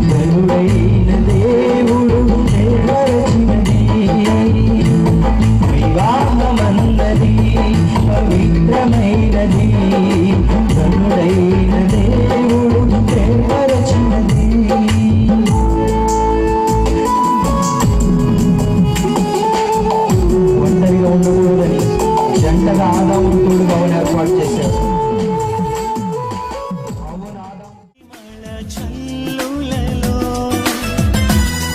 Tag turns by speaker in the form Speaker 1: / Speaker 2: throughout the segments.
Speaker 1: గరుడైన దేవుడు ఏర్పరచినది వివాహమన్నది పవిత్రమైనది గరుడైన దేవుడు ఏర్పరచినది ఒంటరిగా ఉండకూడదని జంటగా ఆదాము తోడుగా ఏర్పాటు చేశారు.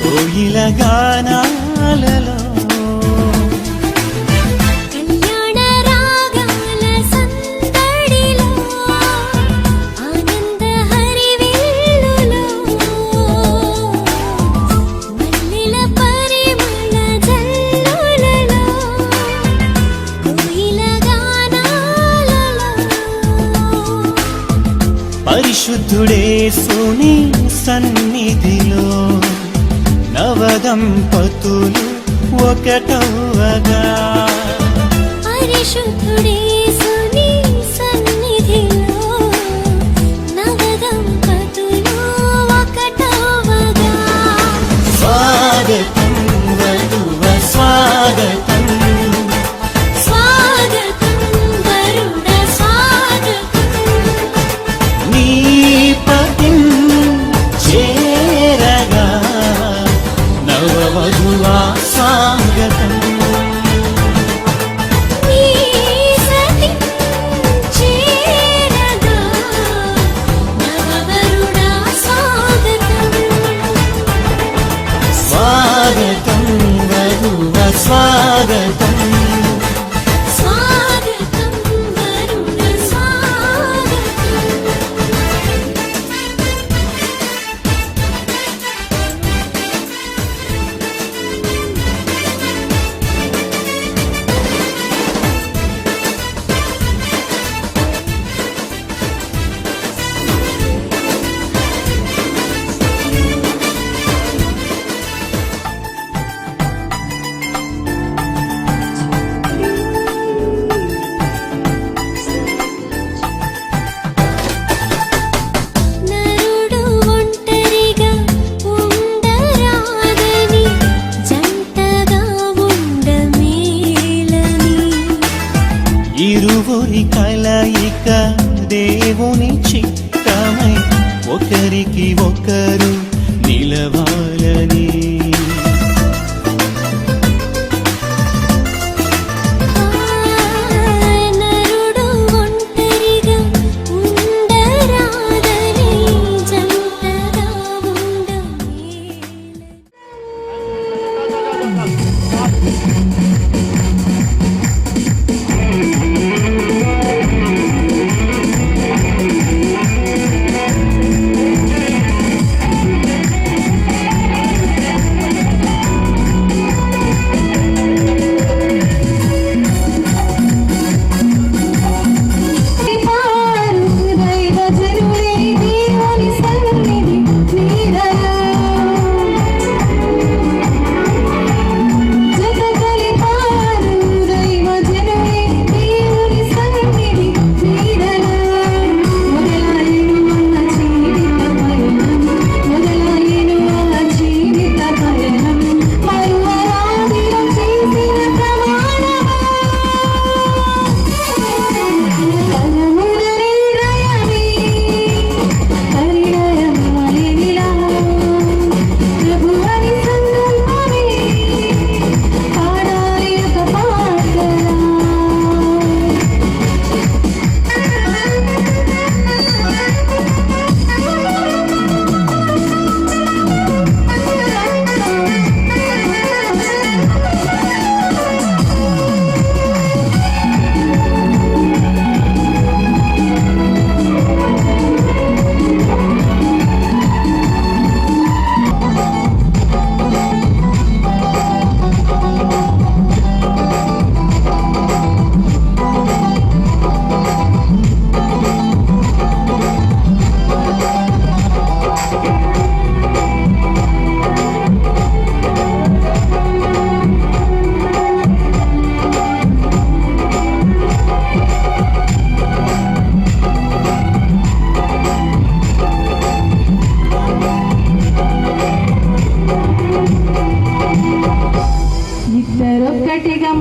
Speaker 2: కోయిల గానాలలో
Speaker 3: కళ్యాణ రాగాల సందడిలో ఆనంద హరివిల్లులో మల్లెల పరిమళ జల్లులలో కోయిల గానాలలో
Speaker 2: పరిశుద్ధుడేసుని సన్నిధిలో నవదంపతులు ఒకటవగా
Speaker 3: పరిశుద్ధుడేసుని సన్నిధిలో నవదంపతులు ఒకటవగా
Speaker 2: స్వాగతం వధువ స్వాగతం
Speaker 3: స్వాగతం వరుణ స్వాగతం
Speaker 2: నీ పతిం చేరగా నవవధువా స్వాగతం
Speaker 3: నీ సతి చేరగా నవవరుణ స్వాగతం
Speaker 2: స్వాగతం వధువ స్వాగతం
Speaker 3: స్వాగతం వరుణ స్వాగతం నరుడు ఒంటరిగా ఉండరాదని జంటగా ఉండమేలని
Speaker 2: ఇరువురి కలయిక దేవుని చిత్తమై ఒకరికి ఒకరు నిలవాలని
Speaker 3: నరుడు ఒంటరిగా ఉండరాదని జంటగా ఉండమేలని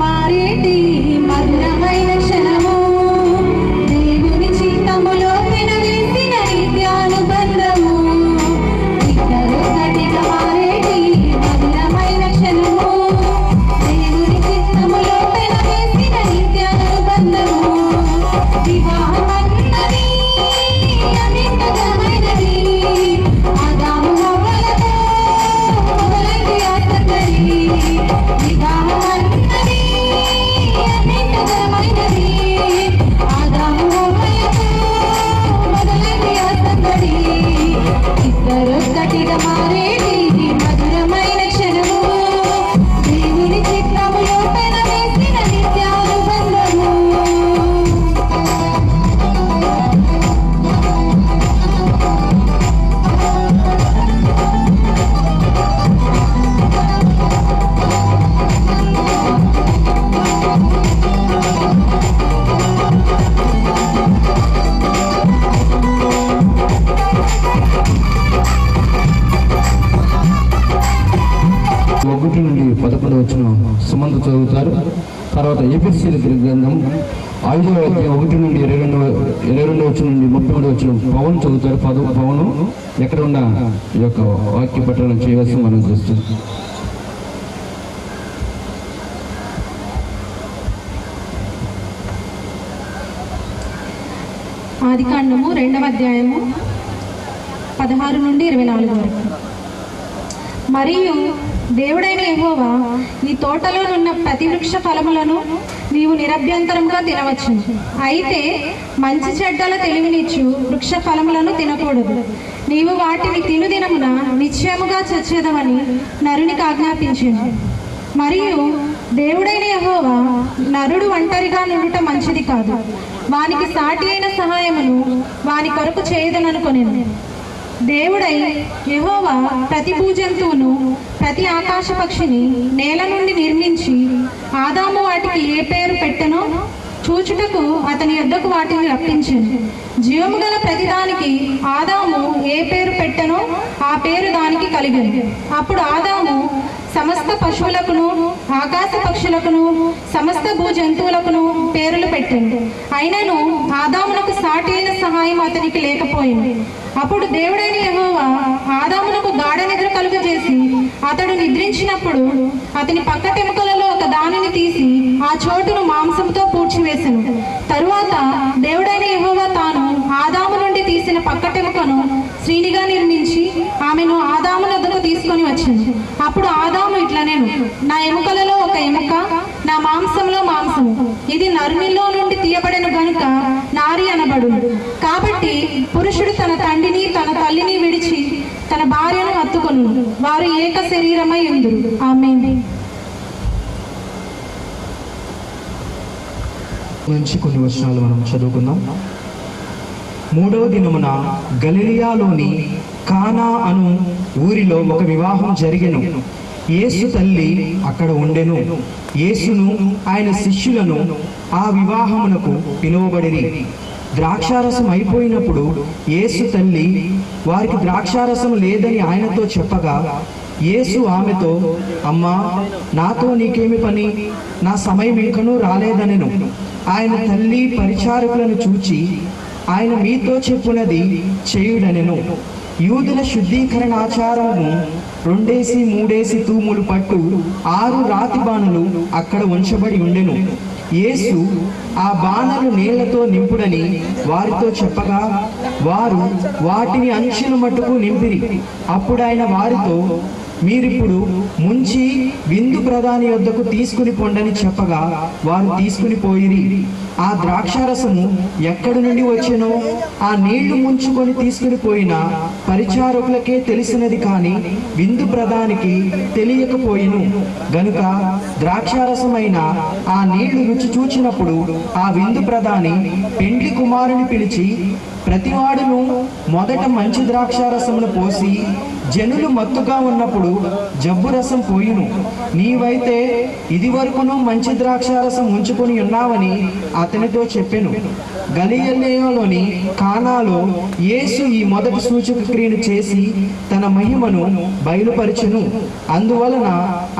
Speaker 4: మారేటి మధురమైన క్షణము దేవుని చిత్తములో వినవేసిన నిత్యానుబంధము ఇద్దరు గట్టిగా మారేటి మధురమైన క్షణము దేవుని చిత్తములో వినవేసిన నిత్యానుబంధము వివాహం అన్నది అనితమైనది ఆదాము హవ్వలతో మొదలైంది ఆ సందడి వివాహం అన్నది అనితమైనది ఆదాము హవ్వలతో మొదలైంది ఆ సందడి ఇద్దరు గట్టిగా మారేటి మధురమైన క్షణము దేవుని చిత్తములో పెనవేసిన నిత్యానుబంధము
Speaker 1: ఒకటి నుండి 11 వచ్చిన సుమంత చదువుతారు. తర్వాత ఎఫెసీయుల గ్రంథం 5వ అధ్యాయం 1 నుండి 22 వచ్చిన నుండి 33 వచ్చిన పవన్ చదువుతారు. పవను ఎక్కడ ఉన్న ఈ యొక్క వాక్య పఠనం చేయవలసి మనం చూస్తాం.
Speaker 4: ఆదికాండము 2వ అధ్యాయము 16 నుండి 24 వరకు. మరియు దేవుడైన యెహోవా నీ తోటలోనున్న ప్రతి వృక్ష ఫలములను నీవు నిరభ్యంతరంగా తినవచ్చు, అయితే మంచి చెడ్డల తెలివినిచ్చు వృక్ష ఫలములను తినకూడదు. నీవు వాటిని తిను దినమున నిశ్చయముగా చచ్చేదవని నరునికి ఆజ్ఞాపించింది. మరియు దేవుడైన యెహోవా నరుడు ఒంటరిగా నుండుట మంచిది కాదు, వానికి సాటి అయిన సహాయమును వాని కొరకు చేయదననుకొనెను. దేవుడై యెహోవా ప్రతి భూజంతువును ప్రతి ఆకాశ పక్షిని నేల నుండి నిర్మించి ఆదాము వాటికి ఏ పేరు పెట్టెనో చూచుటకు అతని యొద్దకు వాటిని రప్పించెను. జీవము గల ప్రతిదానికి ఆదాము ఏ పేరు పెట్టెనో ఆ పేరు దానికి కలిగెను. అప్పుడు ఆదాము సమస్త పశువులకును ఆకాశ పక్షులకును సమస్త భూజంతువులకును పేర్లు పెట్టెను. అయినను ఆదామునకు సాటి అయిన సహాయం అతనికి లేకపోయింది. అప్పుడు దేవుడైన యెహోవా ఆదామునకు గాఢ నిద్ర కలుగజేసి అతడు నిద్రించినప్పుడు అతని పక్కటెముకలలో ఒక దానిని తీసి ఆ చోటును మాంసంతో పూడ్చివేసెను. తరువాత దేవుడైన యెహోవా తాను ఆదాము నుండి తీసిన పక్కటెముకను స్త్రీనిగా నిర్మించి ఆమెను ఆదాము వద్దకు తీసుకొని వచ్చింది. అప్పుడు ఆదాము ఇట్లనేను, నా ఎముకలలో ఒక ఎముక, నా మాంసంలో మాంసము, ఇది నరునిలో నుండి తీయబడిన గనుక నారి అనబడును. కాబట్టి పురుషుడు తన తండ్రిని తన తల్లిని విడిచి తన భార్యను హత్తుకొను, వారు ఏక శరీరమై ఉందురు. ఆమేన్.
Speaker 1: నుంచి కొన్ని వచనాలు మనం చదువుకుందాం. 3వ దినమున గలిలియాలోని కానా అను ఊరిలో ఒక వివాహం జరిగెను. యేసు తల్లి అక్కడ ఉండెను. యేసును ఆయన శిష్యులను ఆ వివాహమునకు పిలువబడిరి. ద్రాక్షారసం అయిపోయినప్పుడు యేసు తల్లి వారికి ద్రాక్షారసం లేదని ఆయనతో చెప్పగా యేసు ఆమెతో, అమ్మా, నాతో నీకేమి పని? నా సమయం ఇంకనూ రాలేదనెను. ఆయన తల్లి పరిచారకులను చూచి ఆయన మీతో చెప్పునది చేయుడనెను. యూదుల శుద్ధీకరణ ఆచారము 2-3 తూములు పట్టు 6 రాతి బాణలు అక్కడ ఉంచబడి ఉండెను. యేసు ఆ బాణలు నీళ్లతో నింపుడని వారితో చెప్పగా వారు వాటిని అంచుల మట్టుకు నింపిరి. అప్పుడు ఆయన వారితో, మీరిప్పుడు ముంచి విందు ప్రధాని వద్దకు తీసుకుని పొండని చెప్పగా వారు తీసుకుని పోయిరి. ఆ ద్రాక్షారసము ఎక్కడి నుండి వచ్చెనో ఆ నీళ్లు ముంచుకొని తీసుకుని పోయిన పరిచారకులకే తెలిసినది, కానీ విందు ప్రధానికి తెలియకపోయిను. గనుక ద్రాక్షారసమైన ఆ నీళ్లు రుచి చూచినప్పుడు ఆ విందు ప్రధాని పెండ్లి కుమారుని పిలిచి, ప్రతివాడును మొదట మంచి ద్రాక్షారసమును పోసి జనులు మత్తుగా ఉన్నప్పుడు
Speaker 5: జబ్బు రసం పోయిను. నీవైతే ఇది వరకును మంచి ద్రాక్షారసం ఉంచుకొని ఉన్నావని అతనితో చెప్పెను. గలిలయలోని కానాలో యేసు ఈ మొదటి సూచక క్రియను చేసి తన మహిమను బయలుపరచెను. అందువలన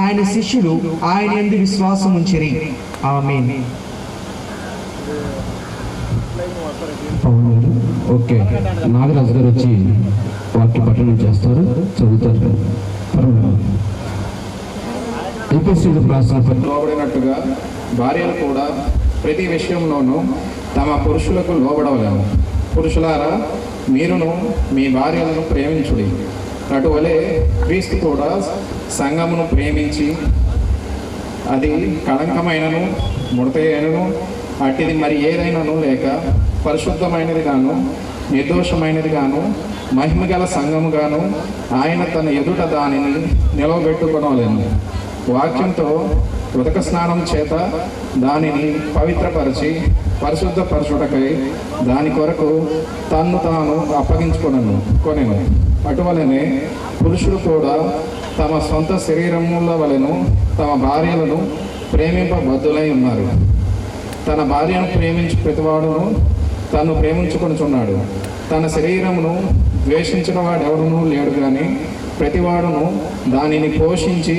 Speaker 5: ఆయన శిష్యులు ఆయన యందు విశ్వాసం ఉంచిరి. ఆమేన్.
Speaker 1: ఓకే, నాగరాజు గారు వచ్చి వాక్య పఠనం చేస్తారు, చదువుతారు.
Speaker 6: లోబడినట్టుగా భార్యలు కూడా ప్రతి విషయంలోనూ తమ పురుషులకు లోబడవలేము. పురుషులారా, మీరును మీ భార్యలను ప్రేమించుడి. అటువలే క్రీస్తు కూడా సంఘమును ప్రేమించి అది కళంకమైనను ముడతైనను అట్టిది మరి ఏదైనాను లేక పరిశుద్ధమైనది గాను నిర్దోషమైనది గాను మహిమగల సంఘము గాను ఆయన తన ఎదుట దానిని నిలవబెట్టుకొనలేను. వాక్యంతో ఉదక స్నానం చేత దానిని పవిత్రపరిచి పరిశుద్ధపరచుటకై దాని కొరకు తన్ను తాను కొనెను. అటువలనే పురుషులు కూడా తమ సొంత శరీరముల వలెను తమ భార్యలను ప్రేమింపబద్ధులై ఉన్నారు. తన భార్యను ప్రేమించు ప్రతివాడును తను ప్రేమించుకొనుచున్నాడు. తన శరీరమును ద్వేషించిన వాడెవడునూ లేడు కానీ ప్రతివాడును దానిని పోషించి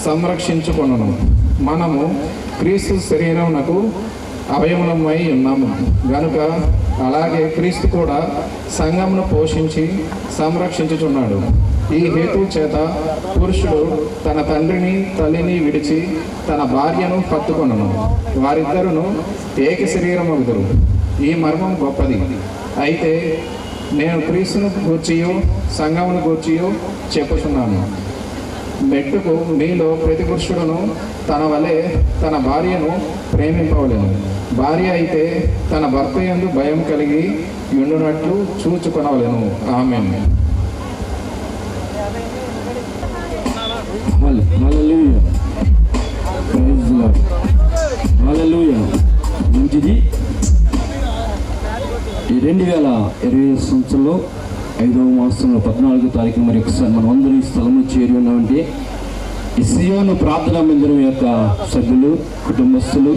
Speaker 6: సంరక్షించుకొనును. మనము క్రీస్తు శరీరమునకు అవయవమై ఉన్నాము గనుక అలాగే క్రీస్తు కూడా సంఘమును పోషించి సంరక్షించుచున్నాడు. ఈ హేతు చేత పురుషుడు తన తండ్రిని తల్లిని విడిచి తన భార్యను పట్టుకొనును, వారిద్దరును ఏక శరీరమగుదురు. ఈ మర్మం గొప్పది. అయితే నేను క్రీస్తును గూర్చియో సంఘమును గూర్చియో చెప్పుచున్నాను. మెట్టుకు మీలో ప్రతి పురుషుడును తన వలె తన భార్యను ప్రేమింపవలెను. భార్య అయితే తన భర్త యందు భయం కలిగి ఉండునట్లు చూచుకొనవలెను. ఆమేన్.
Speaker 1: మంచిది. ఈ 2020 సంవత్సరంలో 5వ మాసంలో 14వ తారీఖు మరి ఒకసారి మనం అందరూ ఈ స్థలంలో చేరి ఉన్నామంటే ఈ సియోను ప్రార్థనా మందిరం యొక్క సభ్యులు, కుటుంబస్తులు,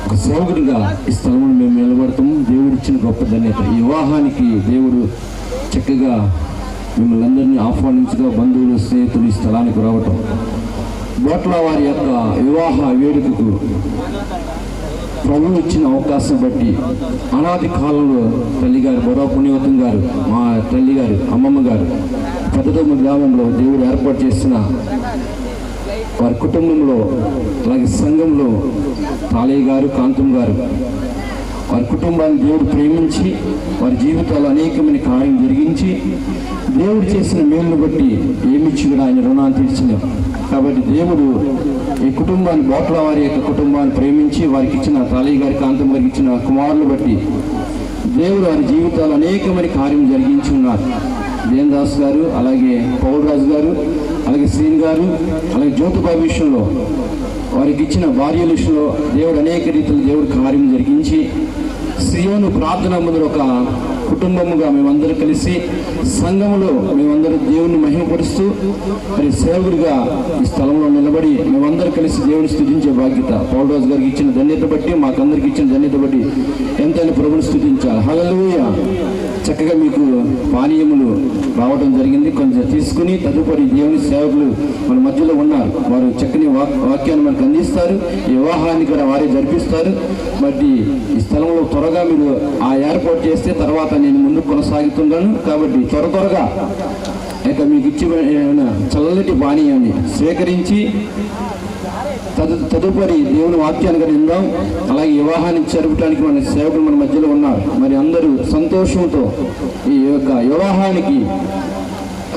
Speaker 1: ఒక సేవకుడిగా ఈ స్థలంలో మేము నిలబడతాము. దేవుడు ఇచ్చిన గొప్ప ధన్యత. ఈ వివాహానికి దేవుడు చక్కగా మిమ్మల్ని అందరినీ ఆహ్వానించగా బంధువులు, స్నేహితులు ఈ స్థలానికి రావటం, బోట్ల వారి యొక్క వివాహ వేడుకకు ప్రభువు ఇచ్చిన అవకాశం బట్టి అనాది కాలంలో తల్లిగారు బొరా పుణ్యవతం గారు, మా తల్లిగారు, అమ్మమ్మ గారు పెద్దదమ్మ గ్రామంలో దేవుడు ఏర్పాటు చేసిన వారి కుటుంబంలో, అలాగే సంఘంలో తాళయ్య గారు, కాంతం గారు వారి కుటుంబాన్ని దేవుడు ప్రేమించి వారి జీవితాలు అనేకమైన కార్యం జరిగించి దేవుడు చేసిన మేలును బట్టి ఏమిచ్చి కూడా ఆయన రుణాన్ని తీర్చలేం. కాబట్టి దేవుడు ఈ కుటుంబాన్ని, బోట్ల వారి యొక్క కుటుంబాన్ని ప్రేమించి వారికి ఇచ్చిన తాళయ్య గారి, కాంతం గారికి ఇచ్చిన కుమారులు బట్టి దేవుడు వారి జీవితాలు అనేకమైన కార్యం జరిగించి ఉన్నారు. దేవదాస్ గారు, అలాగే పౌలరాజు గారు, అలాగే శ్రీని గారు, అలాగే జ్యోతిబాబు విషయంలో వారికి ఇచ్చిన భార్యల విషయంలో దేవుడు అనేక రీతిలో దేవుడు కార్యం జరిగించి సియోను ప్రార్థన ముందు ఒక కుటుంబముగా మేమందరూ కలిసి సంఘములో మేమందరూ దేవుని మహిమపరుస్తూ మరి సేవకుడిగా ఈ స్థలంలో నిలబడి మేమందరూ కలిసి దేవుని స్తుతించే బాధ్యత పౌలరాజు గారికి ఇచ్చిన ధన్యత బట్టి, మాకందరికి ఇచ్చిన ధన్యత బట్టి ఎంతైనా ప్రభుని స్తుతించాలి. హల్లెలూయా. చక్కగా మీకు పానీయములు రావడం జరిగింది. కొంచెం తీసుకుని తదుపరి దేవుని సేవకులు మన మధ్యలో ఉన్నారు. వారు చక్కని వాక్యాన్ని మనకు అందిస్తారు. ఈ వివాహాన్ని కూడా వారే జరిపిస్తారు. బట్టి ఈ స్థలంలో త్వరగా మీరు ఆ ఏర్పాటు చేస్తే తర్వాత నేను ముందు కొనసాగుతున్నాను. కాబట్టి త్వరగా ఇక మీకు ఇచ్చిన చల్లటి పానీయాన్ని స్వీకరించి తదుపరి దేవుని వాక్యాన్ని కూడా విందాం. అలాగే వివాహాన్ని జరపడానికి మన సేవకులు మన మధ్యలో ఉన్నారు. మరి అందరూ సంతోషంతో ఈ యొక్క వివాహానికి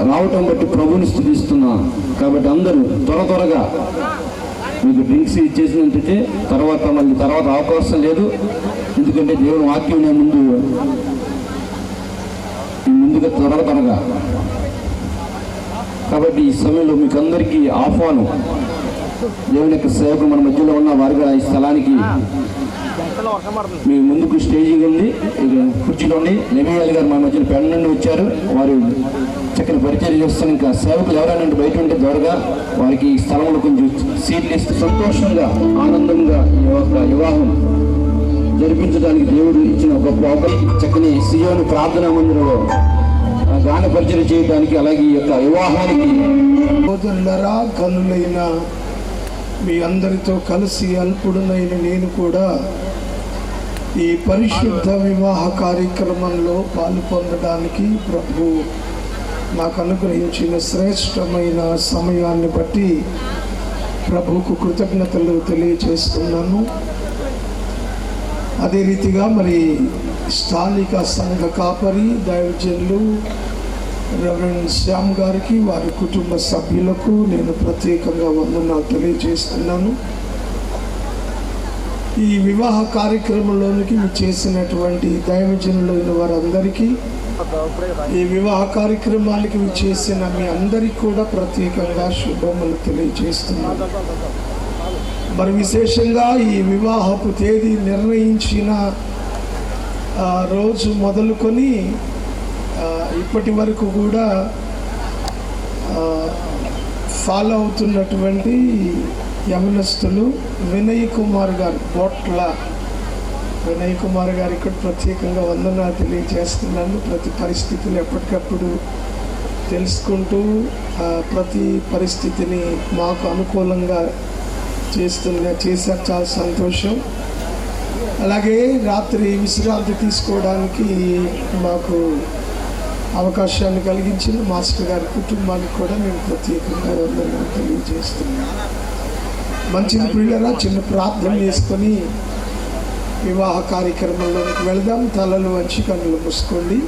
Speaker 1: రావటం బట్టి ప్రభుని స్తుతిస్తున్నా. కాబట్టి అందరూ త్వరగా మీకు డ్రింక్స్ ఇచ్చేసినట్టే తర్వాత అవకాశం లేదు. ఎందుకంటే దేవుని వాక్యం ముందుగా త్వరగా. కాబట్టి ఈ సమయంలో మీకు అందరికీ ఆహ్వానం. దేవుని యొక్క సేవకులు మన మధ్యలో ఉన్న వారు కూడా ఈ స్థలానికి మీ ముందుకు స్టేజీ ఉంది, కుర్చీలో ఉండి నెమయ్యాలి గారు మా మధ్యన పెన్ నుండి వచ్చారు. వారు చక్కని పరిచయం చేస్తాను. ఇంకా సేవకులు ఎవరైనా బయట ఉంటే త్వరగా వారికి ఈ స్థలంలో కొంచెం సీట్లు ఇస్తే సంతోషంగా ఆనందంగా ఈ యొక్క వివాహం జరిపించడానికి దేవుడు ఇచ్చిన గొప్ప అవకాశం. చక్కని సియోను ప్రార్థనా మందిరంలో గాన పరిచయం చేయడానికి, అలాగే ఈ యొక్క వివాహానికి
Speaker 7: సోదరులరా, కనులైన మీ అందరితో కలిసి అల్పుడునైన నేను కూడా ఈ పరిశుద్ధ వివాహ కార్యక్రమంలో పాలు పొందడానికి ప్రభు నాకు అనుగ్రహించిన శ్రేష్టమైన సమయాన్ని బట్టి ప్రభువుకు కృతజ్ఞతలు తెలియజేస్తున్నాను. అదే రీతిగా మరి స్థానిక సంఘ కాపరి దైవజనులు రెవరెండ్ శ్యామ్ గారికి, వారి కుటుంబ సభ్యులకు నేను ప్రత్యేకంగా వందనాలు తెలియజేస్తున్నాను. ఈ వివాహ కార్యక్రమంలోనికి చేసినటువంటి దైవజనులైన వారందరికీ, ఈ వివాహ కార్యక్రమానికి చేసిన మీ అందరికీ కూడా ప్రత్యేకంగా శుభములు తెలియజేస్తున్నాను. మరి విశేషంగా ఈ వివాహపు తేదీ నిర్ణయించిన రోజు మొదలుకొని ఇప్పటి వరకు కూడా ఫాలో అవుతున్నటువంటి యవనస్తులు వినయ్ కుమార్ గారు, బోట్ల వినయ్ కుమార్ గారికి కూడా ప్రత్యేకంగా వందనాలు తెలియజేస్తున్నాను. ప్రతి పరిస్థితులు ఎప్పటికప్పుడు తెలుసుకుంటూ ప్రతి పరిస్థితిని మాకు అనుకూలంగా చేశారు. చాలా సంతోషం. అలాగే రాత్రి విశ్రాంతి తీసుకోవడానికి మాకు అవకాశాన్ని కలిగించిన మాస్టర్ గారి కుటుంబానికి కూడా నేను ప్రత్యేకంగా వందనాలు తెలియజేస్తున్నాను. మంచిది ప్రియులారా, చిన్న ప్రార్థన చేసుకొని వివాహ కార్యక్రమంలోకి వెళదాం. తలలు వంచి కన్నులు మూసుకోండి.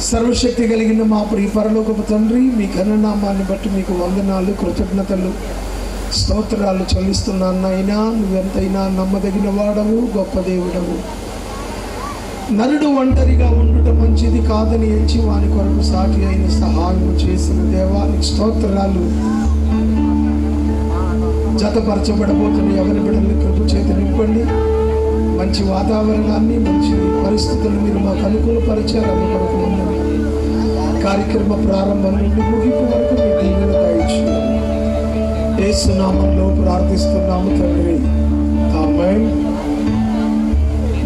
Speaker 7: సర్వశక్తి కలిగిన మా ప్రియ పరలోకపు తండ్రి, మీ ఘననామాన్ని బట్టి మీకు వందనాలు, కృతజ్ఞతలు, స్తోత్రాలు చెల్లిస్తున్నాను. నాయనా, నువ్వెంతైనా నమ్మదగిన వాడవు, గొప్ప దేవుడవు. నరుడు ఒంటరిగా ఉండుట మంచిది కాదని ఎంచి వాని కొరకు సాటి అయిన సహాయం చేసిన దేవానికి స్తోత్రాలు. జతపరచబడబోతున్న ఎవరి బిడ్డల్ని కృప చేత నింపండి. మంచి వాతావరణాన్ని, మంచి పరిస్థితులు మీరు మాకు అనుకూలపరిచారు. అందుకొరకు కార్యక్రమ ప్రారంభం నుండి ముగింపు వరకు మీ దీవెన దయచేయండి. యేసు నామములో ప్రార్థిస్తున్నాము తండ్రి, ఆమేన్.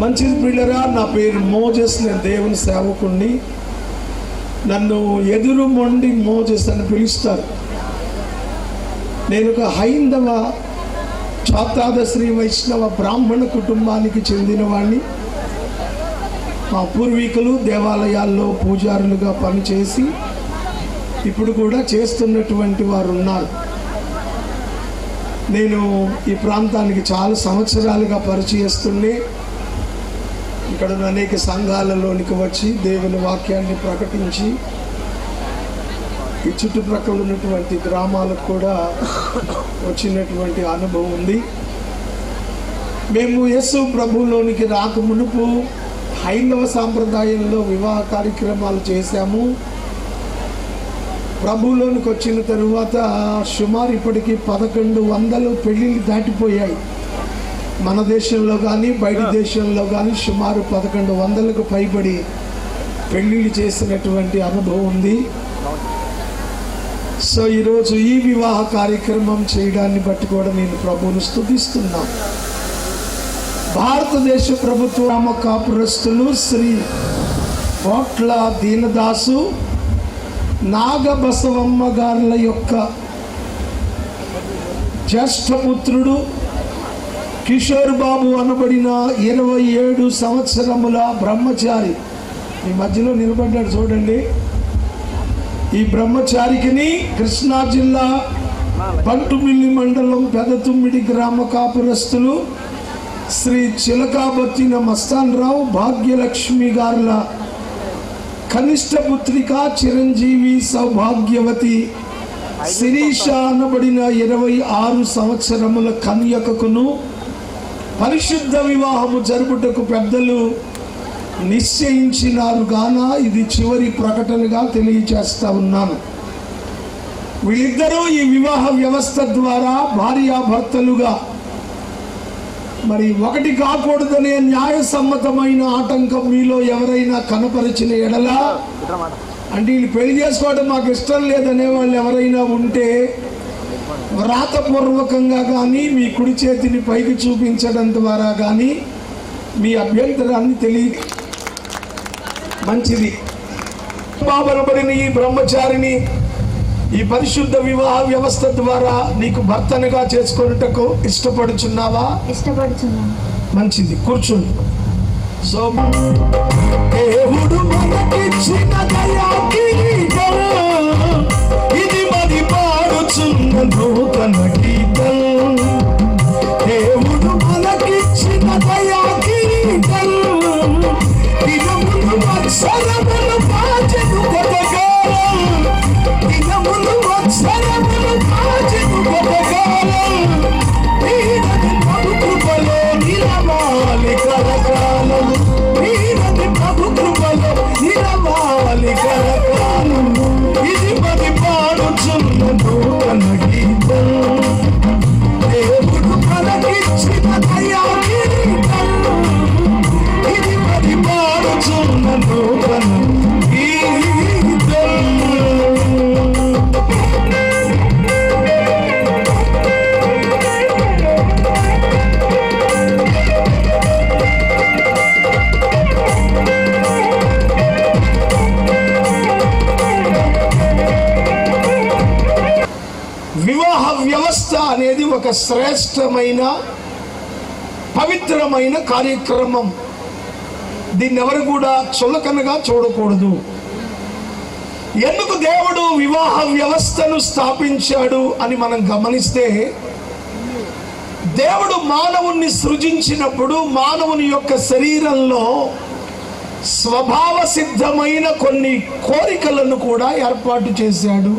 Speaker 7: మంచిది ప్రియులారా, నా పేరు మోజెస్, నేను దేవుని సేవకుణ్ణి. నన్ను ఎదురు మొండి మోజెస్ అని పిలుస్తారు. నేను ఒక హైందవ చాతాద శ్రీ వైష్ణవ బ్రాహ్మణ కుటుంబానికి చెందినవాడిని. మా పూర్వీకులు దేవాలయాల్లో పూజారులుగా పనిచేసి ఇప్పుడు కూడా చేస్తున్నటువంటి వారు ఉన్నారు. నేను ఈ ప్రాంతానికి చాలా సంవత్సరాలుగా పరిచయస్తున్నే. ఇక్కడ ఉన్న అనేక సంఘాలలోనికి వచ్చి దేవుని వాక్యాన్ని ప్రకటించి ఈ చుట్టుప్రక్కల ఉన్నటువంటి గ్రామాలకు కూడా వచ్చినటువంటి అనుభవం ఉంది. మేము యేసు ప్రభువులోనికి రాక మునుపు హైందవ సాంప్రదాయంలో వివాహ కార్యక్రమాలు చేశాము. ప్రభువులోనికి వచ్చిన తరువాత సుమారు ఇప్పటికీ 1100 పెళ్ళిళ్ళు దాటిపోయాయి. మన దేశంలో కానీ బయట దేశంలో కానీ సుమారు 1100కు పైబడి పెళ్ళిళ్ళు చేసినటువంటి అనుభవం ఉంది. సో ఈరోజు ఈ వివాహ కార్యక్రమం చేయడాన్ని బట్టి కూడా నేను ప్రభువును స్తుతిస్తున్నాను. భారతదేశ ప్రభుత్వ కాపురస్తులు శ్రీ బోట్ల దీనదాసు నాగబసవమ్మ గారుల యొక్క జ్యేష్ఠపుత్రుడు కిషోర్ బాబు అనబడిన 27 సంవత్సరముల బ్రహ్మచారి ఈ మధ్యలో నిలబడ్డాడు చూడండి. ఈ బ్రహ్మచారికిని కృష్ణా జిల్లా బంటుమిల్లి మండలం పెదతుమ్మిడి గ్రామ కాపురస్తులు శ్రీ చిలకాబత్తిన మస్తాన్ రావు భాగ్యలక్ష్మి గారుల కనిష్ట పుత్రిక చిరంజీవి సౌభాగ్యవతి శిరీష అనబడిన 26 సంవత్సరముల కన్యకకును పరిశుద్ధ వివాహము జరుపుటకు పెద్దలు నిశ్చయించినారు గాన ఇది చివరి ప్రకటనగా తెలియజేస్తా ఉన్నాను. వీళ్ళిద్దరూ ఈ వివాహ వ్యవస్థ ద్వారా భార్యాభర్తలుగా మరి ఒకటి కాకూడదనే న్యాయసమ్మతమైన ఆటంకం మీలో ఎవరైనా కనపరిచిన ఎడల, అంటే వీళ్ళు పెళ్లి చేసుకోవడం మాకు ఇష్టం లేదనే వాళ్ళు ఎవరైనా ఉంటే వ్రాతపూర్వకంగా కానీ మీ కుడి చేతిని పైకి చూపించడం ద్వారా కానీ మీ అభ్యంతరాన్ని మంచిది. బాబరబడిన ఈ బ్రహ్మచారిని ఈ పరిశుద్ధ వివాహ వ్యవస్థ ద్వారా నీకు భర్తనుగా చేసుకొనుటకు ఇష్టపడుచున్నావా?
Speaker 4: ఇష్టపడుచున్నాను.
Speaker 7: మంచిది, కూర్చోండి. సో దేవుడు మనకిచ్చిన దయా కిరీటం, ఇది మరి పాడుచున్న నూతన గీతం. దేవుడు మనకిచ్చిన దయా కిరీటం, దినములు అక్షరములు పాచెను కొత్తకాలం, దినములు అక్షరములు పాచెను కొత్తకాలం. నీరది ప్రభు కృపలో నిలవాలి కలకాలం, నీరది ప్రభు కృపలో నిలవాలి కలకాలం. ఇది మరి పాడుచున్న నూతన గీతం. దేవుడు మనకిచ్చిన దయా కిరీటం, ఇది మరి పాడుచున్న నూతన గీతం. వివాహ వ్యవస్థ అనేది ఒక శ్రేష్టమైన పవిత్రమైన కార్యక్రమం. దీన్ని ఎవరు కూడా చులకనగా చూడకూడదు. ఎందుకు దేవుడు వివాహ వ్యవస్థను స్థాపించాడు అని మనం గమనిస్తే, దేవుడు మానవుణ్ణి సృజించినప్పుడు మానవుని యొక్క శరీరంలో స్వభావ సిద్ధమైన కొన్ని కోరికలను కూడా ఏర్పాటు చేశాడు.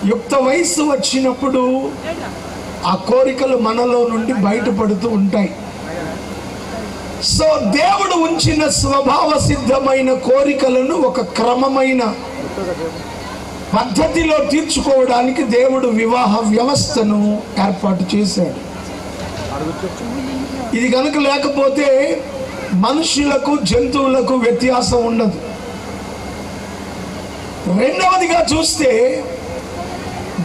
Speaker 7: యుక్త వయస్సు వచ్చినప్పుడు ఆ కోరికలు మనలో నుండి బయటపడుతూ ఉంటాయి. సో దేవుడు ఉంచిన స్వభావ సిద్ధమైన కోరికలను ఒక క్రమమైన పద్ధతిలో తీర్చుకోవడానికి దేవుడు వివాహ వ్యవస్థను ఏర్పాటు చేశాడు. ఇది కనుక లేకపోతే మనుషులకు జంతువులకు వ్యత్యాసం ఉండదు. రెండవదిగా చూస్తే,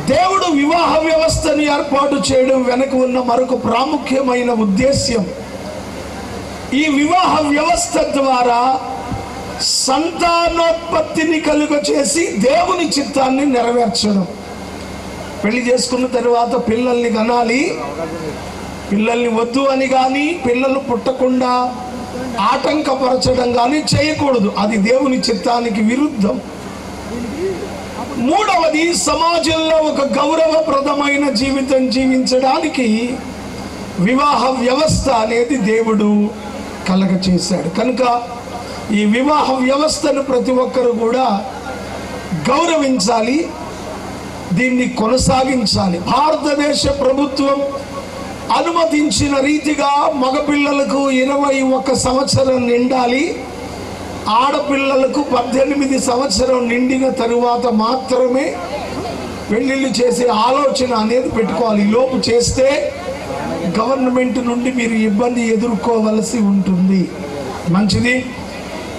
Speaker 7: దేవుడు వివాహ వ్యవస్థను ఏర్పాటు చేయడం వెనక ఉన్న మరొక ప్రాముఖ్యమైన ఉద్దేశ్యం, ఈ వివాహ వ్యవస్థ ద్వారా సంతానోత్పత్తిని కలుగ చేసి దేవుని చిత్తాన్ని నెరవేర్చడం. పెళ్లి చేసుకున్న తర్వాత పిల్లల్ని కనాలి, పిల్లల్ని వద్దు అని కానీ పిల్లలు పుట్టకుండా ఆటంకపరచడం కానీ చేయకూడదు. అది దేవుని చిత్తానికి విరుద్ధం. మూడవది, సమాజంలో ఒక గౌరవప్రదమైన జీవితం జీవించడానికి వివాహ వ్యవస్థ అనేది దేవుడు కలగచేశాడు. కనుక ఈ వివాహ వ్యవస్థను ప్రతి ఒక్కరు కూడా గౌరవించాలి, దీన్ని కొనసాగించాలి. భారతదేశ ప్రభుత్వం అనుమతించిన రీతిగా మగపిల్లలకు 21 సంవత్సరం నిండాలి, ఆడపిల్లలకు 18 సంవత్సరం నిండిన తరువాత మాత్రమే పెళ్లిళ్ళు చేసే ఆలోచన అనేది పెట్టుకోవాలి. ఈ లోపు చేస్తే గవర్నమెంట్ నుండి మీరు ఇబ్బంది ఎదుర్కోవలసి ఉంటుంది. మంచిది.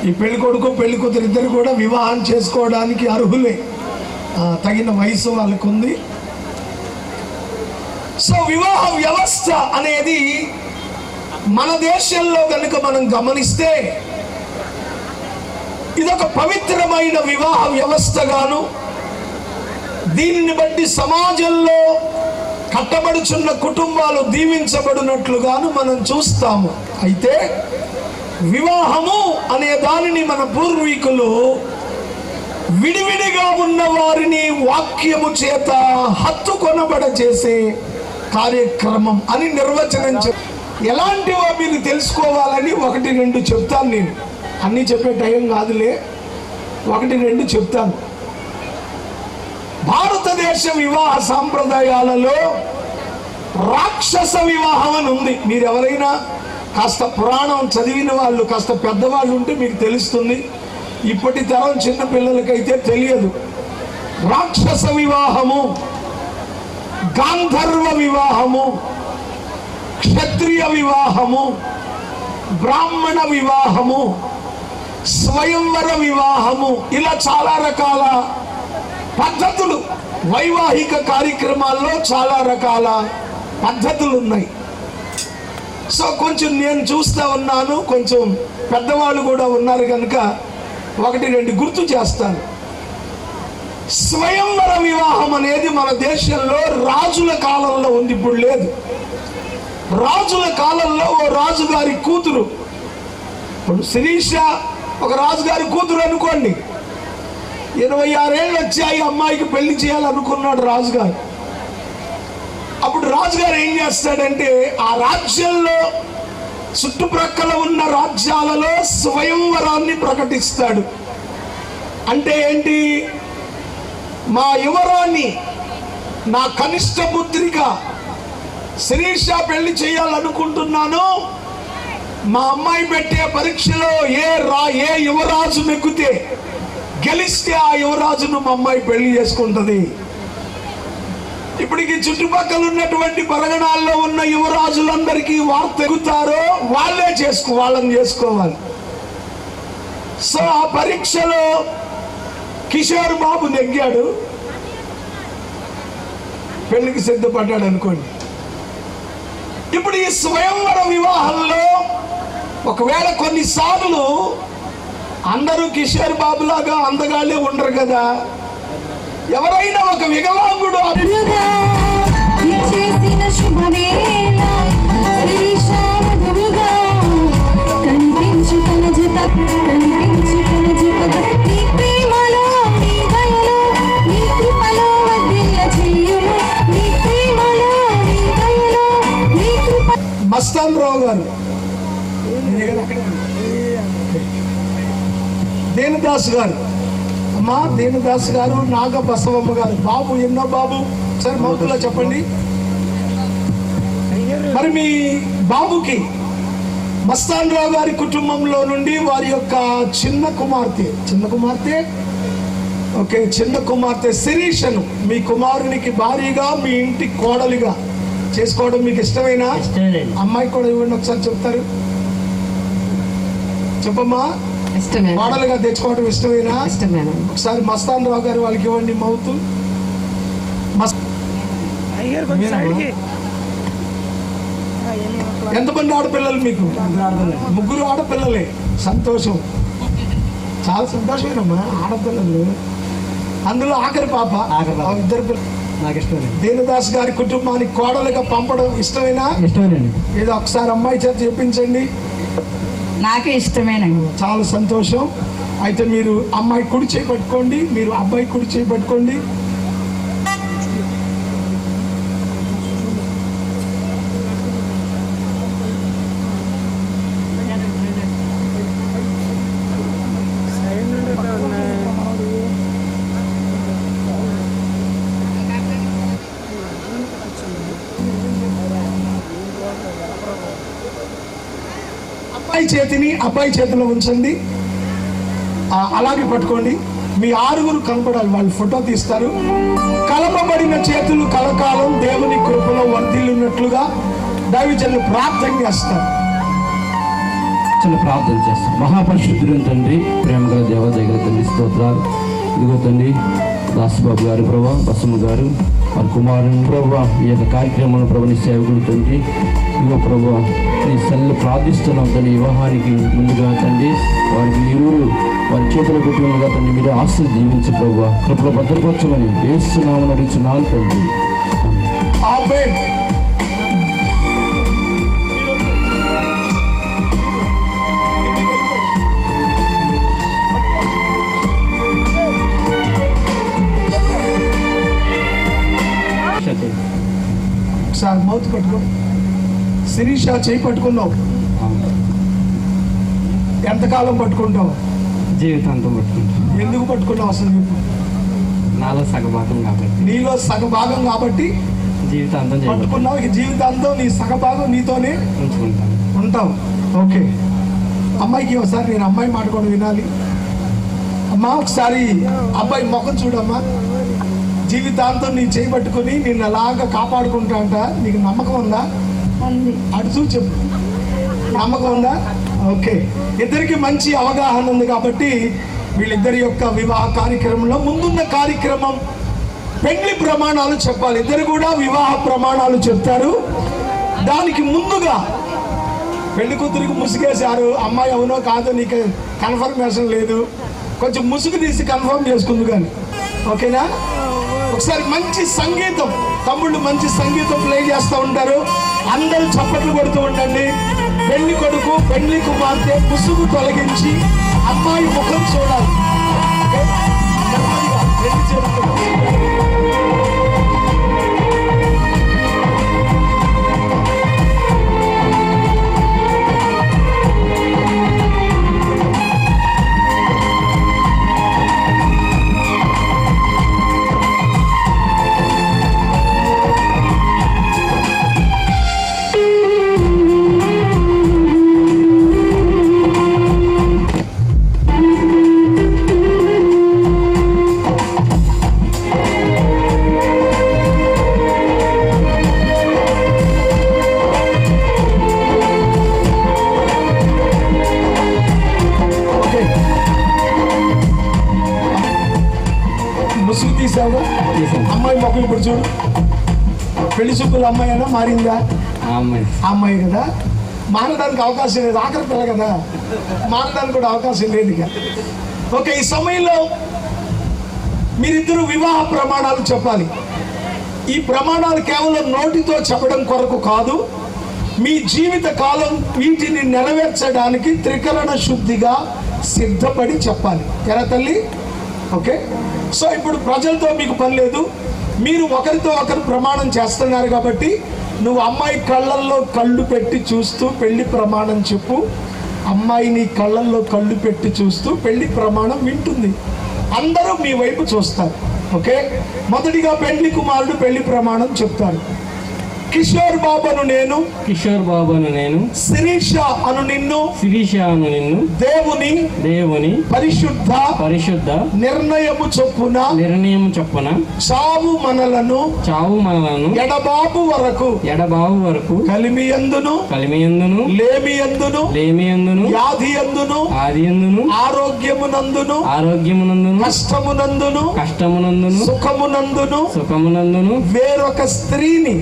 Speaker 7: ఈ పెళ్లి కొడుకు పెళ్లి కూతురు ఇద్దరు కూడా వివాహం చేసుకోవడానికి అర్హులే, తగిన వయసు వాళ్ళకు ఉంది. సో వివాహ వ్యవస్థ అనేది మన దేశంలో కనుక మనం గమనిస్తే ఇదొక పవిత్రమైన వివాహ వ్యవస్థగాను, దీనిని బట్టి సమాజంలో కట్టబడుచున్న కుటుంబాలు దీవించబడినట్లుగాను మనం చూస్తాము. అయితే వివాహము అనే దానిని మన పూర్వీకులు విడివిడిగా ఉన్న వారిని వాక్యము చేత హత్తుకొనబడ చేసే కార్యక్రమం అని నిర్వచనం. ఎలాంటివో మీరు తెలుసుకోవాలని 1-2 చెప్తాను. నేను అన్నీ చెప్పే టైం కాదులే, 1-2 చెప్తాను. భారతదేశ వివాహ సాంప్రదాయాలలో రాక్షస వివాహం అని ఉంది. మీరు ఎవరైనా కాస్త పురాణం చదివిన వాళ్ళు, కాస్త పెద్దవాళ్ళు ఉంటే మీకు తెలుస్తుంది. ఇప్పటి తరం చిన్న పిల్లలకైతే తెలియదు. రాక్షస వివాహము, గాంధర్వ వివాహము, క్షత్రియ వివాహము, బ్రాహ్మణ వివాహము, స్వయంవర వివాహము, ఇలా చాలా రకాల పద్ధతులు, వైవాహిక కార్యక్రమాల్లో చాలా రకాల పద్ధతులు ఉన్నాయి. సో కొంచెం నేను చూస్తూ ఉన్నాను, కొంచెం పెద్దవాళ్ళు కూడా ఉన్నారు కనుక 1-2 గుర్తు చేస్తాను. స్వయంవర వివాహం అనేది మన దేశంలో రాజుల కాలంలో ఉంది, ఇప్పుడు లేదు. రాజుల కాలంలో ఓ రాజుగారి కూతురు, ఇప్పుడు శిరీష ఒక రాజుగారి కూతురు అనుకోండి, 26 ఏళ్ళు వచ్చాయి, అమ్మాయికి పెళ్లి చేయాలనుకున్నాడు రాజుగారు. అప్పుడు రాజుగారు ఏం చేస్తాడంటే ఆ రాజ్యంలో చుట్టుప్రక్కల ఉన్న రాజ్యాలలో స్వయంవరాన్ని ప్రకటిస్తాడు. అంటే ఏంటి, మా యువరాణి, నా కనిష్ట పుత్రిక శిరీష పెళ్లి చేయాలనుకుంటున్నాను, మా అమ్మాయి పెట్టే పరీక్షలో ఏ యువరాజు నెగ్గితే గెలిస్తే ఆ యువరాజును మా అమ్మాయి పెళ్లి చేసుకుంటది. ఇప్పటికి చుట్టుపక్కల ఉన్నటువంటి పరగణాల్లో ఉన్న యువరాజులందరికీ వార్త ఎగుతారో వాళ్ళని చేసుకోవాలి. సో ఆ పరీక్షలో కిషోర్ బాబు నెగ్గాడు, పెళ్లికి సిద్ధపడ్డాడు అనుకోండి. ఇప్పుడు ఈ స్వయంవర వివాహంలో ఒకవేళ కొన్నిసార్లు అందరూ కిషోర్ బాబు లాగా అందగాళ్ళే ఉండరు కదా, ఎవరైనా ఒక వికలాంగుడు
Speaker 3: చేసిన శుభవేళ శిరీష మధువుగా కనిపించు తన జత, కనిపించు తన జత, నీ ప్రేమలో, నీ దయలో, నీ కృపలో వర్ధిల్ల చేయుము, నీ ప్రేమలో, నీ దయలో, నీ కృప.
Speaker 7: మస్తాన్ రావు గారు, దేనదాస్ గారు, అమ్మా దేనదాస్ గారు, నాగ బసవమ్మ గారు, బాబు ఎన్నో బాబు సరే మౌతులో చెప్పండి. మరి మీ బాబుకి మస్తాన్ రావు గారి కుటుంబంలో నుండి వారి యొక్క చిన్న కుమార్తె శిరీషను మీ కుమారునికి భారీగా మీ ఇంటి కోడలిగా చేసుకోవడం మీకు ఇష్టమేనా? అమ్మాయి కూడా ఇవ్వండి ఒకసారి, చెప్తారు చెప్పమ్మా. కోడలుగా తెచ్చుకోవడం ఇష్టమేనా? ఒకసారి మస్తాన్ రావు గారు వాళ్ళకి ఇవ్వండి మౌతు. ఎంతమంది ఆడపిల్లలు మీకు? 3 ఆడపిల్లలే. సంతోషం, చాలా సంతోషమేనమ్మా. ఆడపిల్లలు అందులో ఆఖరి పాప, 2 పిల్లలు. దేనదాస్ గారి కుటుంబానికి కోడలుగా పంపడం ఇష్టమేనా? ఏదో ఒకసారి అమ్మాయి చేత చెప్పించండి.
Speaker 8: నాకు ఇష్టమేనండి.
Speaker 7: చాలా సంతోషం. అయితే మీరు అమ్మాయి కుడి చేయి పట్టుకోండి, మీరు అబ్బాయి కుడి చేయి పట్టుకోండి. అమ్మాయి చేతిని అబ్బాయి చేతిలో ఉంచండి, అలాగే పట్టుకోండి. మీ 6 కనపడాలి, వాళ్ళు ఫోటో తీస్తారు. కలపబడిన చేతులు కలకాలం దేవుని కృపలో వర్ధిల్లున్నట్లుగా దైవజనులు ప్రార్థన చేస్తారు.
Speaker 1: ప్రార్థన చేస్తాం. మహాపరిశుద్ధుడు తండ్రి, ప్రేమగల దేవ దగ్గర తండ్రి స్తోత్రాలు. ఇదిగో తండ్రి దాసుబాబు గారు ప్రభా, బసమ్మ గారు వారి కుమారుని ప్రభా, ఈ యొక్క కార్యక్రమంలో ప్రభు నీ సేవకులు తండ్రి, ఇదిగో ప్రభా నీ సల్లు ప్రార్థిస్తున్నాం తండ్రి. వివాహానికి ముందుగా తండ్రి వారికి ఇరువురు వారి చేతుల కుటుంబంగా తండ్రి మీరు ఆస్తులు జీవించు ప్రభా, కృపలో భద్రపరచమని వేస్తున్నామని అడుగుతున్నాను తండ్రి.
Speaker 7: ఒకసారి మౌత్ పట్టుకో. శిరీష చేయి పట్టుకున్నావు, ఎంతకాలం పట్టుకుంటావు?
Speaker 9: జీవితాంతం పట్టుకుంటాం.
Speaker 7: ఎందుకు పట్టుకున్నావు అసలు?
Speaker 9: నాలో సగభాగం కాబట్టి,
Speaker 7: నీలో సగభాగం కాబట్టి
Speaker 9: జీవితాంతం
Speaker 7: పట్టుకున్నావు. ఇక జీవితాంతం నీ సగభాగం నీతోనే ఉంటావు. ఓకే, అమ్మాయికి ఒకసారి నేను అమ్మాయి మాట కూడా వినాలి. అమ్మా ఒకసారి అబ్బాయి ముఖం చూడమ్మా. జీవితాంతం నీ చేయి పట్టుకుని నిన్ను అలాగా కాపాడుకుంటా అంట, నీకు నమ్మకం ఉందా?
Speaker 3: ఉంది.
Speaker 7: అటు చూసి చెప్పు. నమ్మకం ఉందా? ఓకే. ఇద్దరికి మంచి అవగాహన ఉంది కాబట్టి వీళ్ళిద్దరి యొక్క వివాహ కార్యక్రమంలో ముందున్న కార్యక్రమం పెళ్లి ప్రమాణాలు చెప్పాలి. ఇద్దరు కూడా వివాహ ప్రమాణాలు చెప్తారు. దానికి ముందుగా పెళ్లి కూతురికి ముసుగేశారు. అమ్మాయి అవునో కాదో నీకు కన్ఫర్మేషన్ లేదు, కొంచెం ముసుగు తీసి కన్ఫర్మ్ చేసుకుంది కానీ. ఓకేనా? ఒకసారి మంచి సంగీతం, తమ్ముళ్ళు మంచి సంగీతం ప్లే చేస్తూ ఉంటారు, అందరూ చప్పట్లు కొడుతూ ఉండండి. పెళ్లి కొడుకు పెళ్లి కుమార్తె ముసుగు తొలగించి అమ్మాయి ముఖం చూడాలి. ఓకే? నెమ్మదిగా రెండు చేతులతో ముసుగు తీసావు. అమ్మాయి మొక్కలు ఇప్పుడు చూడు. పెళ్లి చూపులు అమ్మాయి అయినా మారిందా? అమ్మాయి కదా, మారడానికి అవకాశం లేదు. ఆఖరి పిల్ల కదా, మారడానికి కూడా అవకాశం లేదు ఇక. ఓకే, ఈ సమయంలో మీరిద్దరు వివాహ ప్రమాణాలు చెప్పాలి. ఈ ప్రమాణాలు కేవలం నోటితో చెప్పడం కొరకు కాదు, మీ జీవిత కాలం వీటిని నెరవేర్చడానికి త్రికరణ శుద్ధిగా సిద్ధపడి చెప్పాలి. ఎరా తల్లి? ఓకే. సో ఇప్పుడు ప్రజలతో మీకు పని లేదు, మీరు ఒకరితో ఒకరు ప్రమాణం చేస్తున్నారు కాబట్టి నువ్వు అమ్మాయి కళ్ళల్లో కళ్ళు పెట్టి చూస్తూ పెళ్లి ప్రమాణం చెప్పు. అమ్మాయి నీ కళ్ళల్లో కళ్ళు పెట్టి చూస్తూ పెళ్లి ప్రమాణం వింటుంది. అందరూ మీ వైపు చూస్తారు. ఓకే. మొదటిగా పెళ్లి కుమారుడు పెళ్లి ప్రమాణం చెప్తారు. కిషోర్ బాబును నేను,
Speaker 9: కిషోర్ బాబును నేను,
Speaker 7: శిరీష అను నిన్ను,
Speaker 9: శిరీష అను నిన్ను,
Speaker 7: దేవుని
Speaker 9: దేవుని
Speaker 7: పరిశుద్ధ
Speaker 9: పరిశుద్ధ
Speaker 7: నిర్ణయము చొప్పున చావు మనలను ఎడబాపు వరకు కలిమియందును లేమియందును వ్యాధియందును ఆరోగ్యమునందును కష్టమునందును సుఖమునందును వేరొక స్త్రీని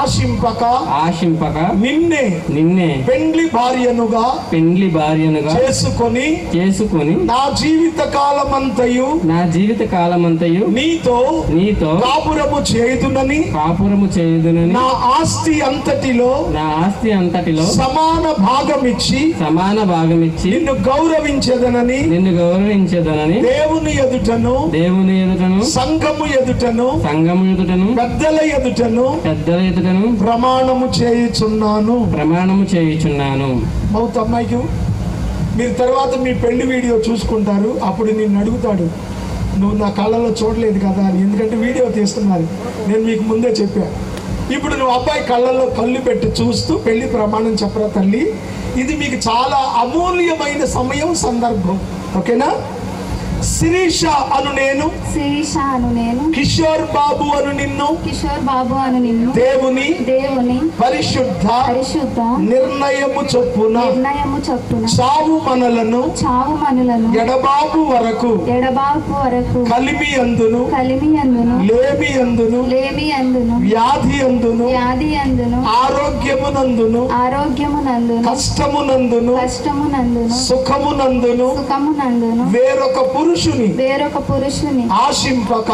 Speaker 7: ఆశింపక నిన్నే పెండ్లి భార్యనుగా చేసుకొని నా జీవిత కాలమంతయు నీతో కాపురము చేయుదునని నా ఆస్తి అంతటిలో సమాన భాగమిచ్చి నిన్ను గౌరవించేదనని దేవుని ఎదుటను సంఘము ఎదుటను పెద్దల ఎదుటను ప్రమాణము చేయుచున్నాను. మౌత్ అమ్మాయికి మీరు తర్వాత మీ పెళ్లి వీడియో చూసుకుంటారు. అప్పుడు నిన్ను అడుగుతాడు, నువ్వు నా కళ్ళలో చూడలేదు కదా అని. ఎందుకంటే వీడియో తీస్తున్నారు, నేను మీకు ముందే చెప్పాను. ఇప్పుడు నువ్వు అబ్బాయి కళ్ళల్లో కళ్ళు పెట్టి చూస్తూ పెళ్లి ప్రమాణం చెప్పరా తల్లి. ఇది మీకు చాలా అమూల్యమైన సమయం, సందర్భం. ఓకేనా? శిరీష అను నేను, కిషోర్ బాబు అను నిన్ను, దేవుని పరిశుద్ధ నిర్ణయము చొప్పున చావు మనలను ఎడబాపు వరకు కలిమియందును లేమియందును వ్యాధియందును ఆరోగ్యమునందును కష్టమునందును సుఖమునందును వేరొక పురుషుని ఆశింపక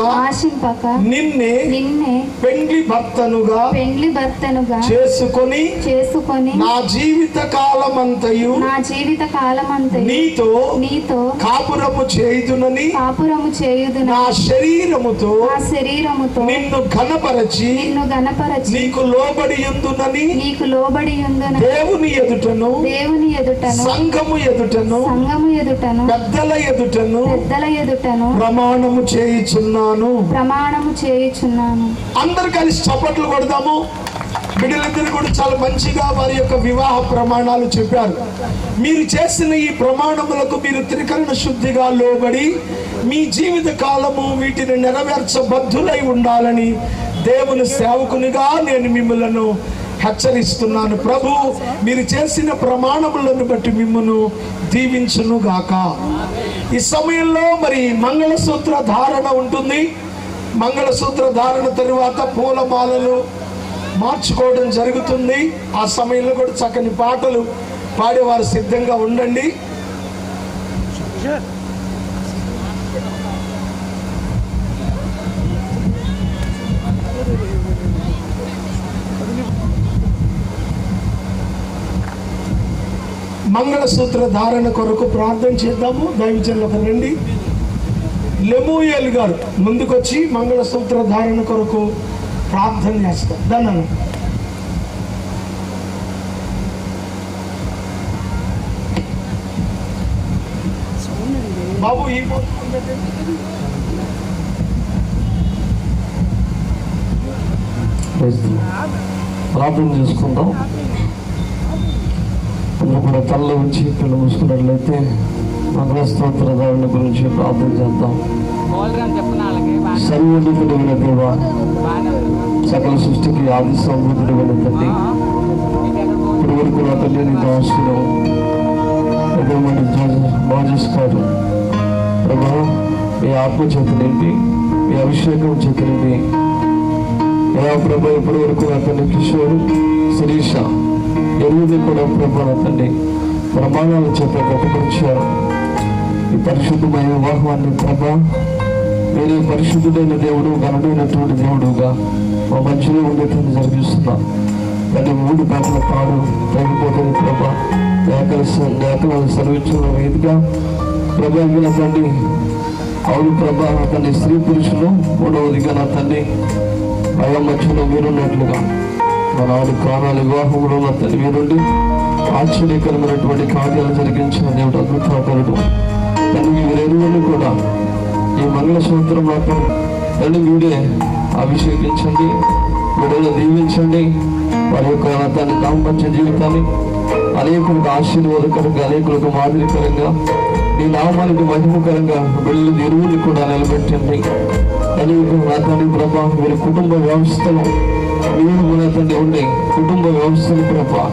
Speaker 7: నిన్నే పెండ్లి భర్తనుగా చేసుకొని నా జీవిత కాలమంతయు నీతో కాపురము చేయుదునని నా శరీరముతో నిన్ను ఘనపరచి నీకు లోబడియుందునని దేవుని ఎదుటను సంఘము ఎదుటను పెద్దల ఎదుటను ప్రమాణము చేయుచున్నాను. అందరు కలిసి చప్పట్లు కొడదాము. బిడ్డలందరూ కూడా చాలా మంచిగా వారి యొక్క వివాహ ప్రమాణాలు చెప్పారు. మీరు చేసిన ఈ ప్రమాణములకు మీరు త్రికరణ శుద్ధిగా లోబడి మీ జీవిత కాలము వీటిని నెరవేర్చబద్ధులై ఉండాలని దేవుని సేవకునిగా నేను మిమ్మలను హెచ్చరిస్తున్నాను. ప్రభు మీరు చేసిన ప్రమాణములను బట్టి మిమ్మను దీవించును గాక. ఈ సమయంలో మరి మంగళసూత్ర ధారణ ఉంటుంది. మంగళసూత్ర ధారణ తరువాత పూలమాలలు మార్చుకోవడం జరుగుతుంది. ఆ సమయంలో కూడా చక్కని పాటలు పాడేవారు సిద్ధంగా ఉండండి. మంగళసూత్ర ధారణ కొరకు ప్రార్థన చేద్దాము. దైవజనులకు రండి. లెమూయేల్ గారు ముందుకొచ్చి మంగళసూత్ర ధారణ కొరకు ప్రార్థన చేస్తారు. ధన్యవాదాలు. బాబు ఈ
Speaker 1: ప్రార్థన చేసుకుందాం. అందరూ కూడా తలలో ఉంచి పిల్లలు మూసుకున్నట్లయితే మంగళస్తోత్ర ధారణ గురించి ప్రార్థన చేద్దాం. సర్వోన్నతుడైన దేవా, సకల సృష్టికి ఆది సంబూతుడైన తండ్రి, ఇప్పుడు వరకు నా తండ్రి నీ దాసులు బాధిస్తారు ప్రభా. మీ ఆత్మ చేతులేంటి, మీ అభిషేకం చేతులేంటి ప్రభా. ఇప్పటి వరకు నా తండ్రి కిషోర్, శిరీష ఎరువుని కూడా ప్రభా నా తండ్రి ప్రమాణాల చేత కట్టుకొచ్చారు. ఈ పరిశుద్ధమైన వివాహాన్ని ప్రభా మీరే పరిశుద్ధుడైన దేవుడు, ఘనుడైనటువంటి దేవుడుగా మా మధ్యలో ఉండేటువంటి జరిగిస్తున్నా తండ్రి. 3 గంటల పాడు తగ్గిపోతుంది ప్రభా. లేఖనాలు సర్వించిన వేదిగా ప్రభా నా తండ్రి. అవును ప్రభా నా తండ్రి, స్త్రీ పురుషులు 3వదిగా నా తండ్రి అయ్యా మధ్యలో మీరున్నట్లుగా మన ఆడు ప్రాణాల వివాహంలో నా తండ్రి మీరుండి ఆశ్చర్యకరమైనటువంటి కార్యాలు జరిగించిన దేవుడు, అద్భుతకరుడు తండ్రి. వీరెరువుని కూడా ఈ మంగళసూత్రం మాత్రం తండ్రి మీరే అభిషేకించండి, వీడలో దీవించండి. వారి యొక్క తన దాంపత్య జీవితాన్ని అనేకులకు ఆశీర్వాదకరంగా, అనేకులకు మాదిరికరంగా, నీ నామానికి మహిమకరంగా బిడ్డలు ఎరువుని కూడా నిలబెట్టండి. అనేక నా తండ్రి ప్రభా, వీరి కుటుంబ వ్యవస్థలో మీరు నా తండ్రి ఉండే కుటుంబ వ్యవస్థలు ప్రభా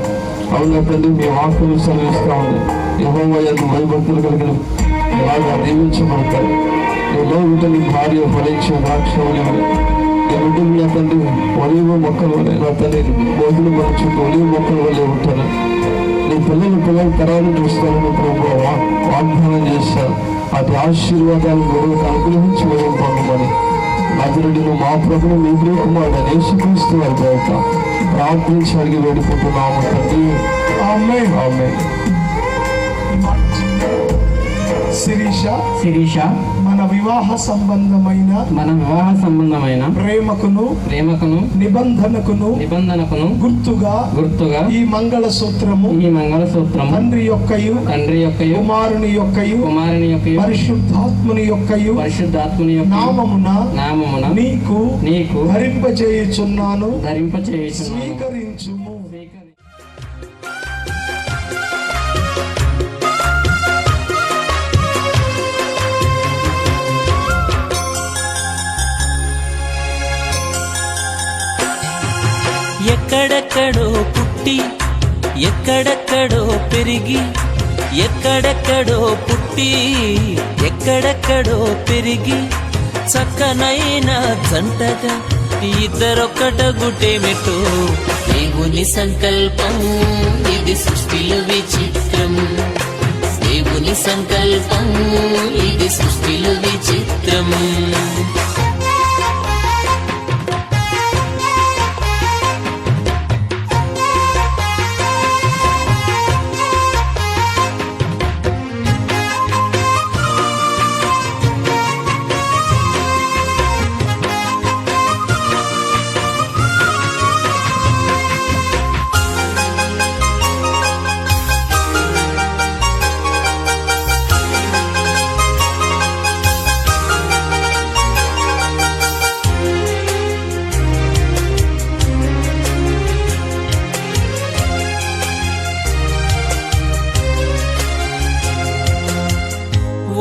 Speaker 1: అవునా తండ్రి మీ వాక్కులు సెలవిస్తా ఉంది. యెహోవా యందు భయభక్తులు కలిగిన బాగా దీవించబడతారు. నీలో నీ భార్య ఫలించే ద్రాక్షవల్లి, నీ బిడ్డలు నా తండ్రి ఒలివ మొక్కల వల్లే నా తండ్రి బోధులు మనుషులు ఒలివ మొక్కల వల్లే ఉంటారు. నీ పిల్లలు తరాలు చూస్తారని ప్రభు వాగ్దానం చేశారు. అటు ఆశీర్వాదాలు గొడవ అనుగ్రహించి వేయం పొందమని నజరుడిని మా ప్రభువు మీ కుమారుడు యేసుక్రీస్తు వారి పేరిట ప్రార్థించి అడిగి వేడుకుంటున్నాము తండ్రి. ఆమేన్. ఆమేన్.
Speaker 5: శిరీష మన వివాహ సంబంధమైన ప్రేమకును నిబంధనకును గుర్తుగా ఈ మంగళసూత్రము తండ్రి యొక్కయు కుమారుని యొక్కయు పరిశుద్ధాత్ముని యొక్కయు నామమున నీకు ధరింపచేయుచున్నాను, స్వీకరించుము.
Speaker 2: ఎక్కడెక్కడో పుట్టి ఎక్కడెక్కడో పెరిగి, ఎక్కడెక్కడో పుట్టి ఎక్కడెక్కడో పెరిగి, చక్కనైన జంటగా ఇద్దరొక్కటగుటేమిటో దేవుని సంకల్పం. ఇది సృష్టిలో విచిత్రం, దేవుని సంకల్పం. ఇది సృష్టిలో విచిత్రం.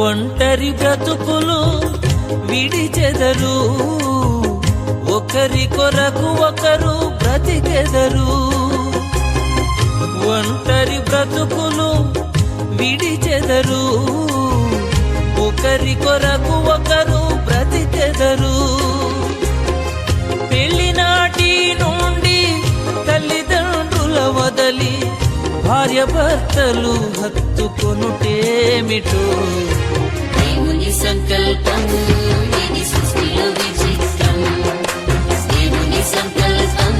Speaker 2: ఒంటరి బ్రతుకులు విడిచెదరు, ఒక ఒకరి కొరకు ఒకరు బ్రతికెదరు. ఒంటరి బ్రతుకులు విడిచెదరు. ఒకరి కొరకు ఒకరు బ్రతికెదరు. పెళ్లినాటి నుండి తల్లిదండ్రుల వదలి భార్య భర్తలు హత్తుకొనుటేమిటో. దేవుని సంకల్పం ఇది సృష్టిలో విచిత్రం. దేవుని సంకల్పం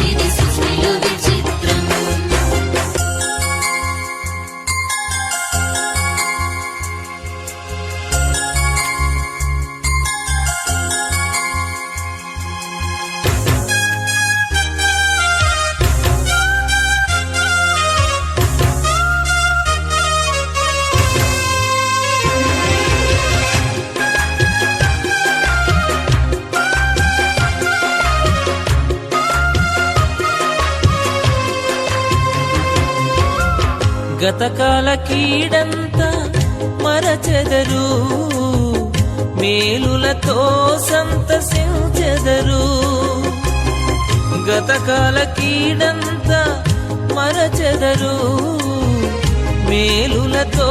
Speaker 2: ఇది సృష్టిలో విచిత్రం. గతకాల కీడంతా మరచెదరు. మేలులతో సంతసించెదరు. గతకాల కీడంతా మరచెదరు. మేలులతో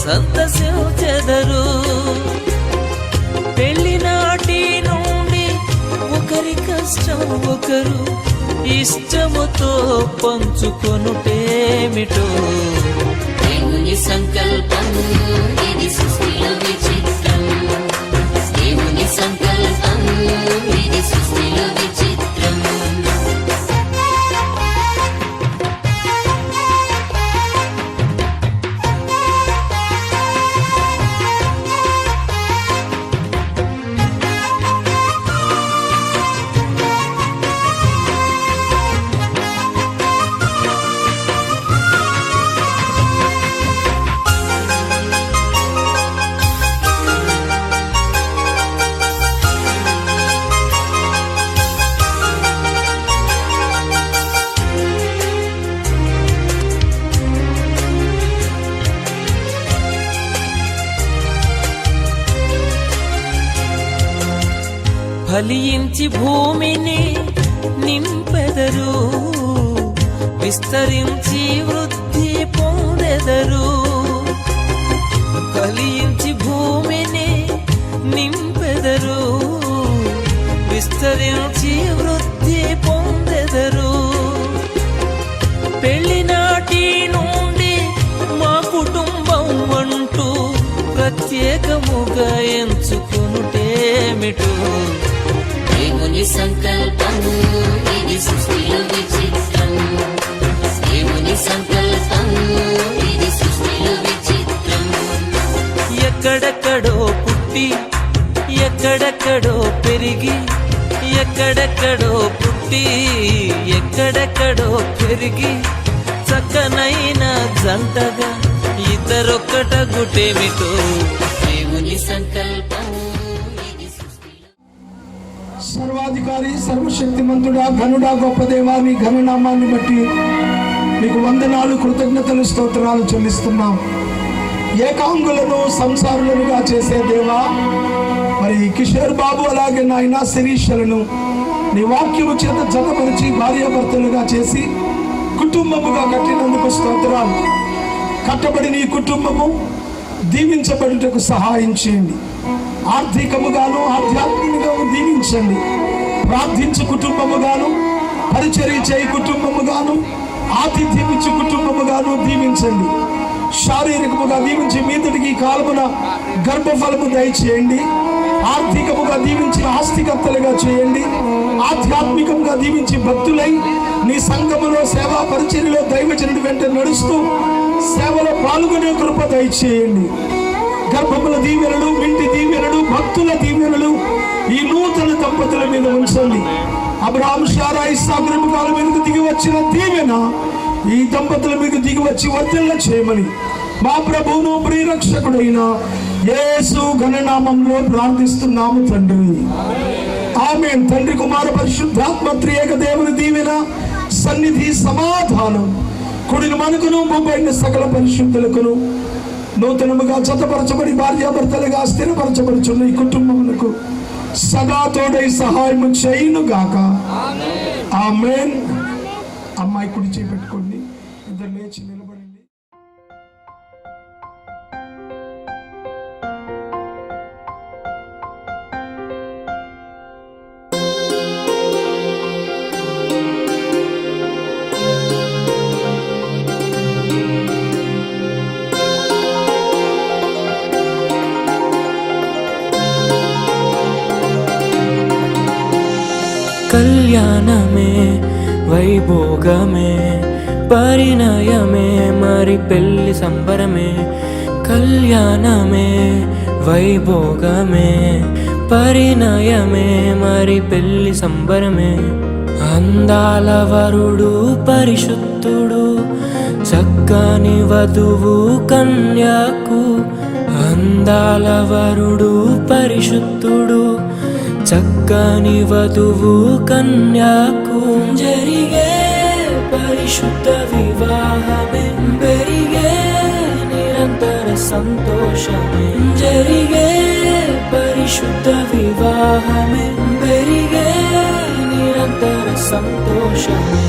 Speaker 2: సంతసించెదరు. పెళ్లినాటి నుండి ఒకరి కష్టం ఒకరు ఇష్టముతో పంచుకొనుటేమిటో. దేవుని సంకల్పం ఇది సృష్టిలో విచిత్రం. దేవుని సంకల్పం ఇది సృష్టిలో విచిత్రం. ఫలించి భూమిని నింపెదరు. విస్తరించి వృద్ధి పొందెదరు. ఫలించి భూమిని నింపెదరు. విస్తరించి వృద్ధి పొందెదరు. పెళ్లినాటి నుండి మా కుటుంబం అంటూ ప్రత్యేకముగా ఎంచుకొనుటేమిటో. దేవుని సంకల్పం ఇది సృష్టిలో విచిత్రం. దేవుని సంకల్పం ఇది సృష్టిలో విచిత్రం. ఎక్కడెక్కడో పుట్టి ఎక్కడెక్కడో పెరిగి ఎక్కడెక్కడో పుట్టి ఎక్కడెక్కడో పెరిగి చక్కనైన జంటగా ఇద్దరొక్కటగుటేమిటో. దేవుని సంకల్పం.
Speaker 7: సర్వాధికారి సర్వశక్తిమంతుడా ఘనుడా గొప్ప దేవా మీ ఘననామాన్ని బట్టి మీకు వందనాలు కృతజ్ఞతలు స్తోత్రాలు చెల్లిస్తున్నాం. ఏకాంగులను సంసారులనుగా చేసే దేవా, మరి కిషోర్ బాబు అలాగే నాయన శిరీషలను నీ వాక్యము చేత జతపరిచి భార్యాభర్తలుగా చేసి కుటుంబముగా కట్టినందుకు స్తోత్రాలు. కట్టబడిన ఈ కుటుంబము దీవించబడుటకు సహాయం చేయండి. ఆర్థికముగాను ఆధ్యాత్మికముగాను దీవించండి. ప్రార్థించు కుటుంబముగాను, పరిచర్య చేయి కుటుంబముగాను, ఆతిథ్యం ఇచ్చు కుటుంబముగాను దీవించండి. శారీరకముగా దీవించి మీదటికి కాలమున గర్భఫలము దయచేయండి. ఆర్థికముగా దీవించి ఆస్తికర్తలుగా చేయండి. ఆధ్యాత్మికంగా దీవించి భక్తులై నీ సంఘములో సేవా పరిచర్యలో దైవజనుడి వెంట నడుస్తూ సేవలో పాల్గొనే కృప దయచేయండి. గర్భముల దీవెనలు, ఇంటి దీవెనలు, భక్తుల దీవెనలు ఈ నూతన దంపతుల మీద ఉంచండి. అబ్రహాము శారా ఇస్సాకు కాల మీదకు దిగి వచ్చిన దీవెన ఈ దంపతుల మీద దిగి వచ్చి వర్ధిల్ల చేయమని మా ప్రభువును ప్రియరక్షకుడైన యేసు ఘననామంలో ప్రార్థిస్తున్నాము తండ్రి. ఆమేన్. తండ్రి కుమార పరిశుద్ధాత్మ త్రియేక దేవుని దీవెన, సన్నిధి, సమాధానం కుడిని మనకును భూపైన సకల పరిశుద్ధులకును నూతనముగా జతపరచబడి భార్యాభర్తలుగా స్థిరపరచబడుచున్న ఈ కుటుంబములకు సదా తోడై సహాయం చేయును గాక. ఆమేన్. అమ్మాయి కుడి చేయి పెట్టుకోండి. ఇద్దరు లేచి నిలబడండి.
Speaker 2: కళ్యాణమే వైభోగమే పరిణయమే మరి పెళ్లి సంబరమే. కళ్యాణమే వైభోగమే పరిణయమే మరి పెళ్లి సంబరమే. అందాల వరుడు పరిశుద్ధుడు చక్కని వధువు కన్యకు. అందాల వరుడు పరిశుద్ధుడు చక్కని వధువు కన్యకు. జరిగే పరిశుద్ధ వివాహమే పెరిగే నిరంతర సంతోషమే. జరిగే పరిశుద్ధ వివాహమే పెరిగే నిరంతర సంతోషమే.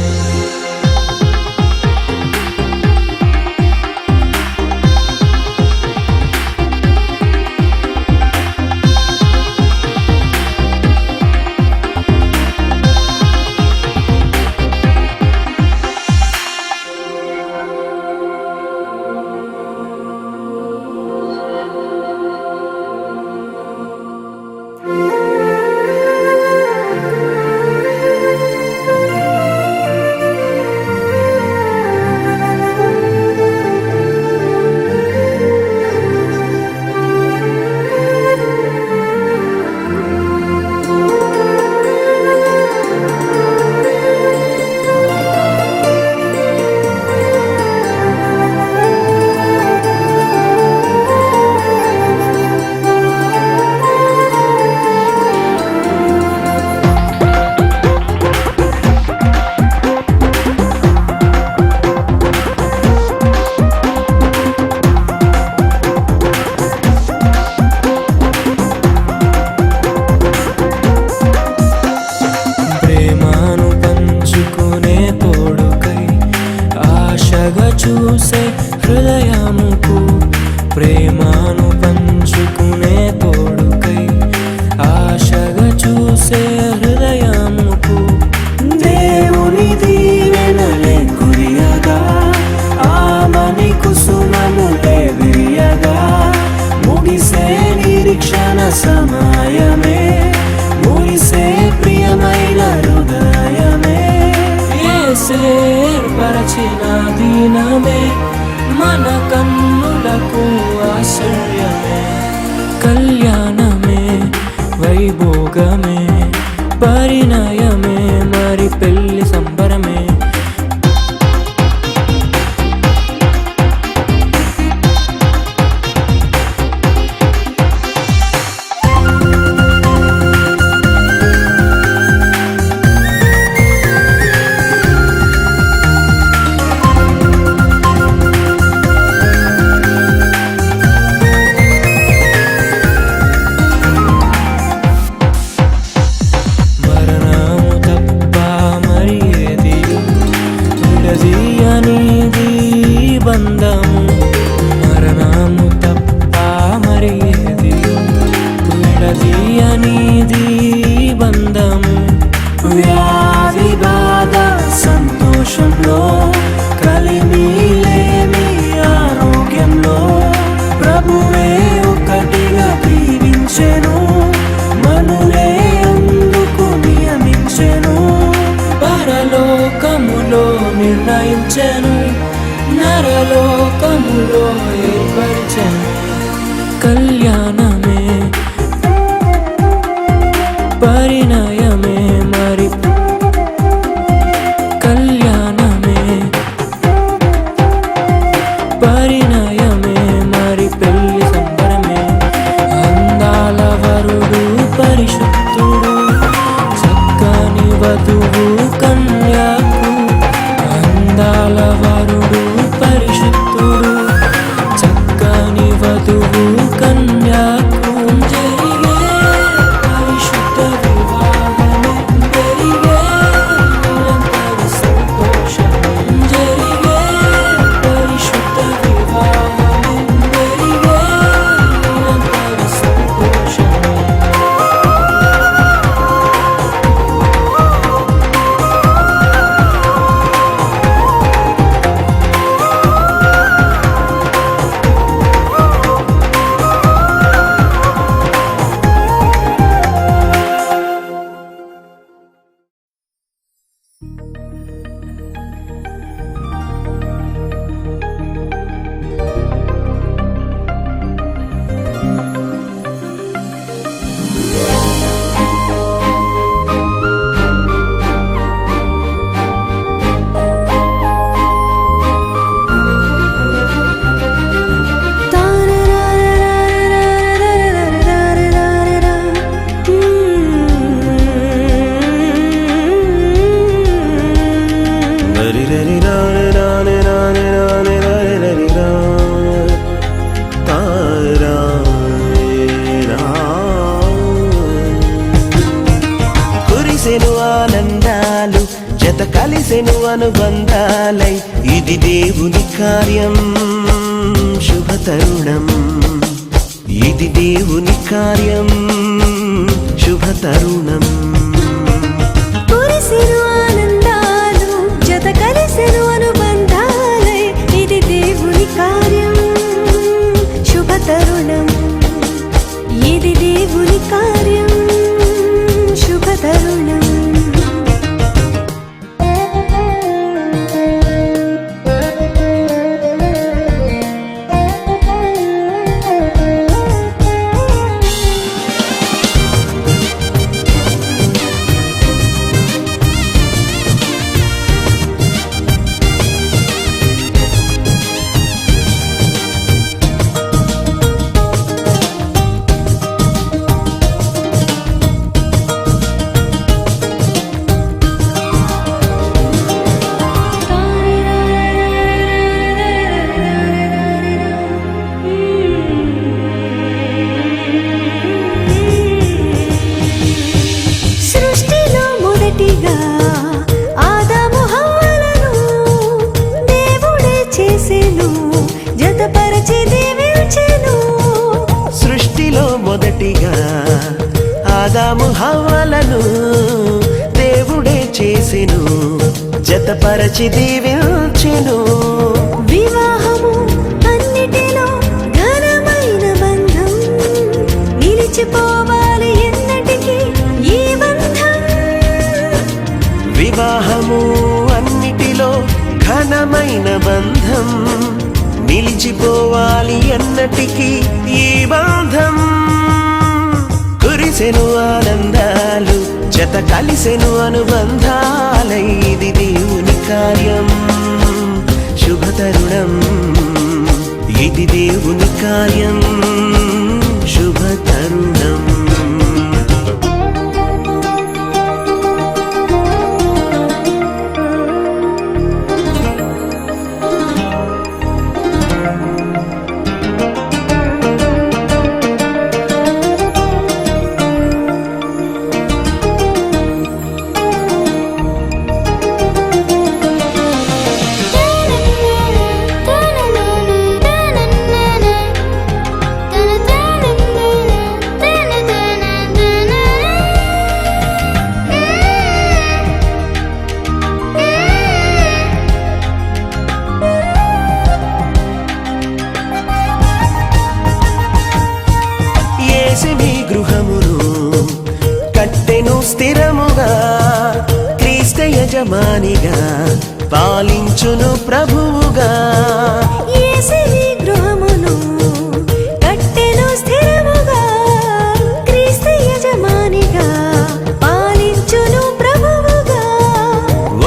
Speaker 2: చూసే హృదయముకు ప్రేమను పంచుకునే తోడుకై ఆశగా చూసే హృదయముకు దేవుని దీవెనలే కురియగా ఆమని కుసుమములే విరియగా ముగిసే నిరీక్షణ సమయమే ముగిసే ప్రియమైన హృదయమే ఏర్పరచిన దినమే మన కన్నులకు ఆశ్చర్యమే కళ్యాణమే వైభోగమే పరిణయమే మరి పెళ్లి సంబరమే బంధము మరణము తప్ప మరి ఏది విడదీయనిది బంధము వ్యాధి బాధ సంతోషంలో కలిమిలేమి ఆరోగ్యంలో ప్రభువే ఒకటిగా దీవించెను మనులే అందుకు నియమించెను పరలోకములో నిర్ణయించెను నరలోకములో ఏర్పరిచెను కళ్యాణమే పరిణయమే మరి కళ్యాణమే పరిణయమే మరి పెళ్లి సంబరమే అందాల వరుడు పరిశుద్ధుడు చక్కని వధువు కన్యకు అందాల వరుడు పరిశుద్ధుడు చక్కని వధువు కన్యకు జరిగే పరిశుద్ధ
Speaker 10: కురిసెను ఆనందాలు జత కలిసెను అనుబంధాలై ఇది దేవుని కార్యం శుభ తరుణం ఇది దేవుని కార్యం శుభ తరుణం
Speaker 3: కురిసెను ఆనందాలు జత కలిసెను అనుబంధాలై ఇది దేవుని కార్యం శుభ తరుణం ఇది దేవుని కార్యం శుభ తరుణం
Speaker 10: సృష్టిలో మొదటిగా ఆదాము హవ్వలను దేవుడే చేసెను జతపరచి దీవించెను
Speaker 3: వివాహము అన్నిటిలో ఘనమైన బంధం నిలిచిపోవాలి ఎన్నటికీ ఈ బంధం
Speaker 10: వివాహము అన్నిటిలో ఘనమైన బంధం నిలిచిపోవాలి ఎన్నటికీ ఈ బంధం కురిసెను ఆనందాలు జత కలిసెను అనుబంధాలై ఇది దేవుని కార్యం శుభ తరుణం ఇది దేవుని కార్యం శుభ తరుణం గృహమును కట్టెను స్థిరముగా క్రీస్తు యజమానిగా పాలించును ప్రభువుగా
Speaker 3: యేసుని గృహమును కట్టెను స్థిరముగా క్రీస్తు యజమానిగా పాలించును ప్రభువుగా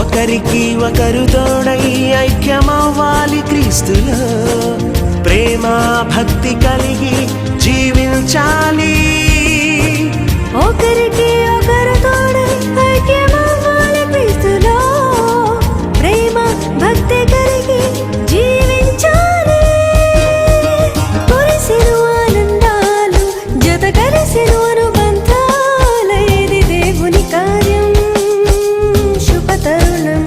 Speaker 10: ఒకరికి ఒకరు తోడై ఐక్యమవ్వాలి క్రీస్తులో ప్రేమ భక్తి కలిగి జీవించాలి
Speaker 3: ఒకరికి ఒకరు తోడై ఐక్యమవ్వాలి క్రీస్తులో ప్రేమ భక్తి కలిగి జీవించాలి కురిసెను ఆనందాలు జత కలిసెను అనుబంధాలై ఇది దేవుని కార్యం శుభ తరుణం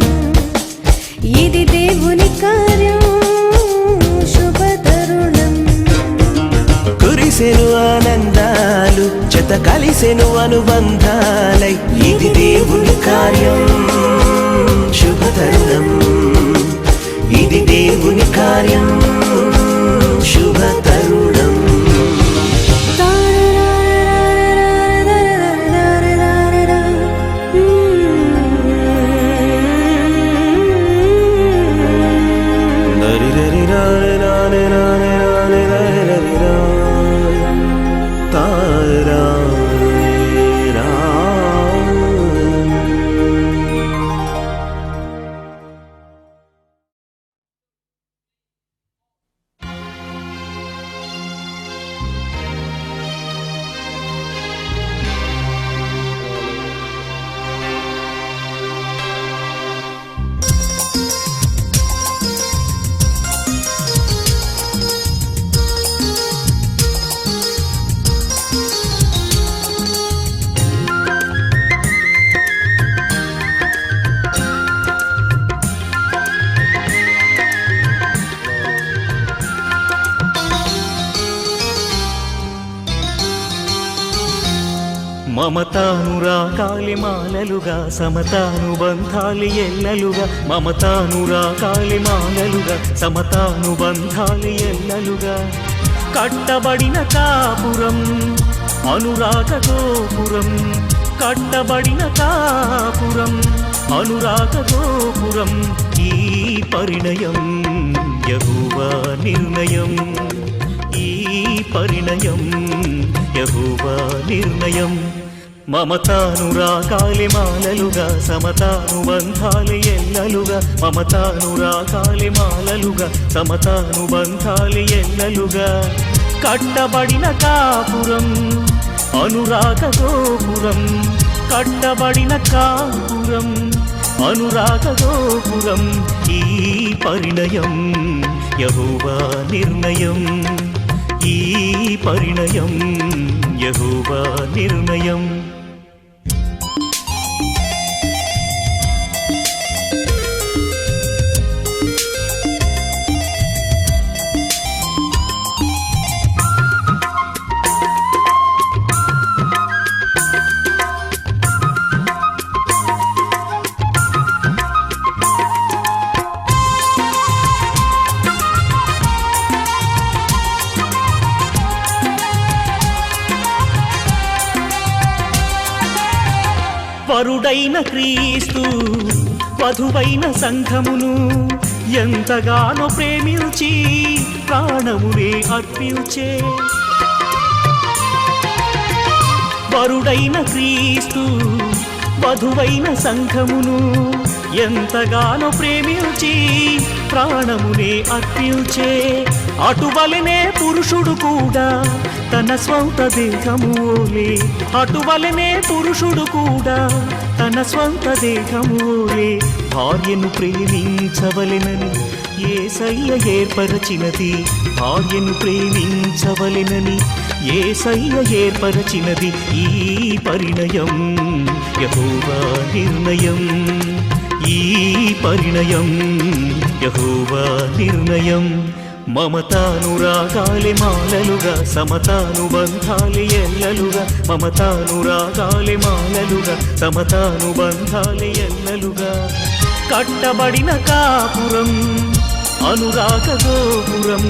Speaker 3: ఇది దేవుని కార్యం శుభ తరుణం
Speaker 10: కురిసెను ఆనందాలు జత కలిసెను అనుబంధాలై ఇది దేవుని కార్యం శుభ తరుణం ఇది దేవుని కార్యం శుభ తరుణం మమతానురాగాలి మాలలుగా సమతానుబంధాలి ఎల్లలుగా మమతానురాగాలి మాలలుగా సమతానుబంధాలి ఎల్లలుగా కట్టబడిన కాపురం అనురాగ గోపురం కట్టబడిన కాపురం అనురాగ గోపురం ఈ పరిణయం యెహోవా నిర్ణయం ఈ పరిణయం యెహోవా నిర్ణయం మమతానురాగాలి మాలలుగా సమతానుబంధాలి ఎల్లలుగా మమతానురాగాలి మాలలుగా సమతానుబంధాలి ఎల్లలుగా కట్టబడిన కాపురం అనురాగ గోపురం కట్టబడిన కాపురం అనురాగ గోపురం ఈ పరిణయం యెహోవా నిర్ణయం ఈ పరిణయం యెహోవా నిర్ణయం వరుడైన క్రీస్తు వధువైన సంఘమును ఎంతగానో ప్రేమించి ప్రాణమునే అర్పించే వరుడైన క్రీస్తు వధువైన సంఘమును ఎంతగానో ప్రేమించి ప్రాణమునే అర్పించే అటువలనే పురుషుడు కూడా తన స్వంత దేహమూలే అటువలనే పురుషుడు కూడా తన స్వంత దేహమూలే భార్యను ప్రేమించవలెనని యేసయ్య ఏర్పరచినది భార్యను ప్రేమించవలెనని యేసయ్య ఏర్పరచినది ఈ పరిణయం యెహోవా నిర్ణయం ఈ పరిణయం యెహోవా నిర్ణయం మమతానురాగాలి మాలలుగా సమతానుబంధాలి ఎల్లలుగా మమతానురాగాలి మాలలుగా సమతానుబంధాలి ఎల్లలుగా కట్టబడిన కాపురం అనురాగ గోపురం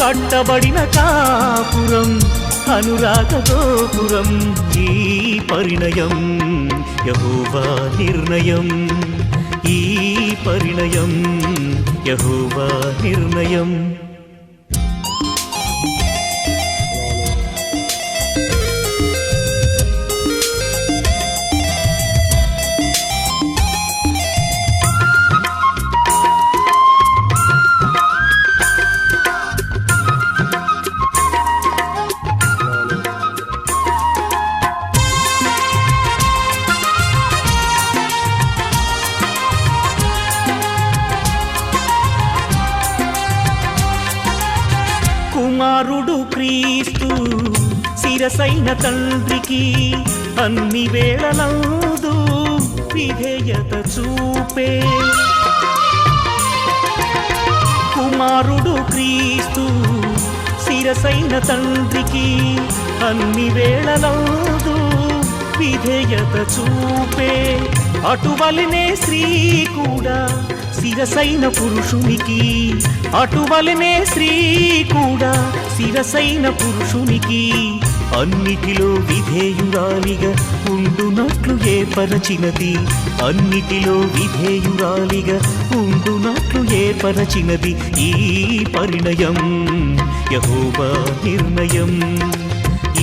Speaker 10: కట్టబడిన కాపురం అనురాగ గోపురం ఈ పరిణయం యెహోవా నిర్ణయం ఈ పరిణయం యెహోవా నిర్ణయం కుమారుడు క్రీస్తు శిరసైన తండ్రికి అన్ని వేళలందు విధేయత చూపే కుమారుడు క్రీస్తు శిరసైన తండ్రికి అన్ని వేళలందు విధేయత చూపే అటువలనే స్త్రీ కూడా శిరసైన పురుషునికి అటువలనే స్త్రీ కూడా శిరసైన పురుషునికి అన్నిటిలో విధేయురాలిగా ఉండునట్లు ఏర్పరచినది అన్నిటిలో విధేయురాలిగా ఉండునట్లు ఏర్పరచినది ఈ పరిణయం యెహోవా నిర్ణయం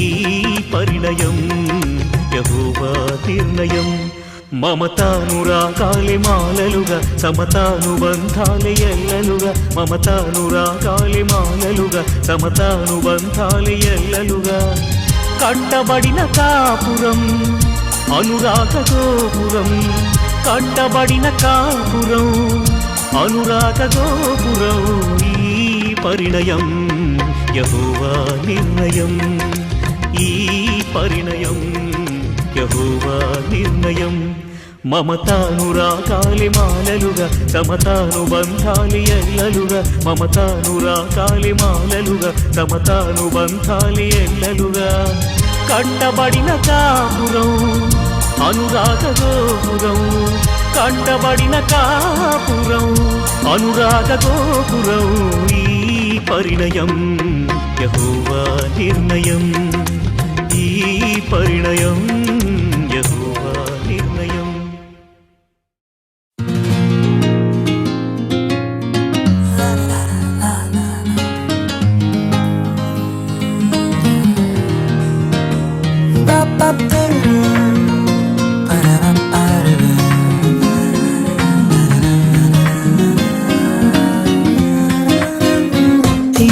Speaker 10: ఈ పరిణయం యెహోవా నిర్ణయం మమతానురాగాలి మాలలుగా సమతానుబంధాలి ఎల్లలుగా మమతానురాగాలి మాలలుగా సమతానుబంధాలి ఎల్లలుగా కట్టబడిన కాపురం అనురాగ గోపురం కట్టబడిన కాపురం అనురాగ గోపురం ఈ పరిణయం యెహోవా నిర్ణయం ఈ పరిణయం యెహోవా నిర్ణయం మమతానురాగాలి మాలలుగా సమతానుబంధాలి ఎల్లలుగా మమతానురాగాలి మాలలుగా సమతానుబంధాలి ఎల్లలుగా కట్టబడిన కాపురం అనురాగ గోపురం, కట్టబడిన కాపురం అనురాగ గోపురం. ఈ పరిణయం యెహోవా నిర్ణయం, ఈ పరిణయం యెహోవా నిర్ణయం.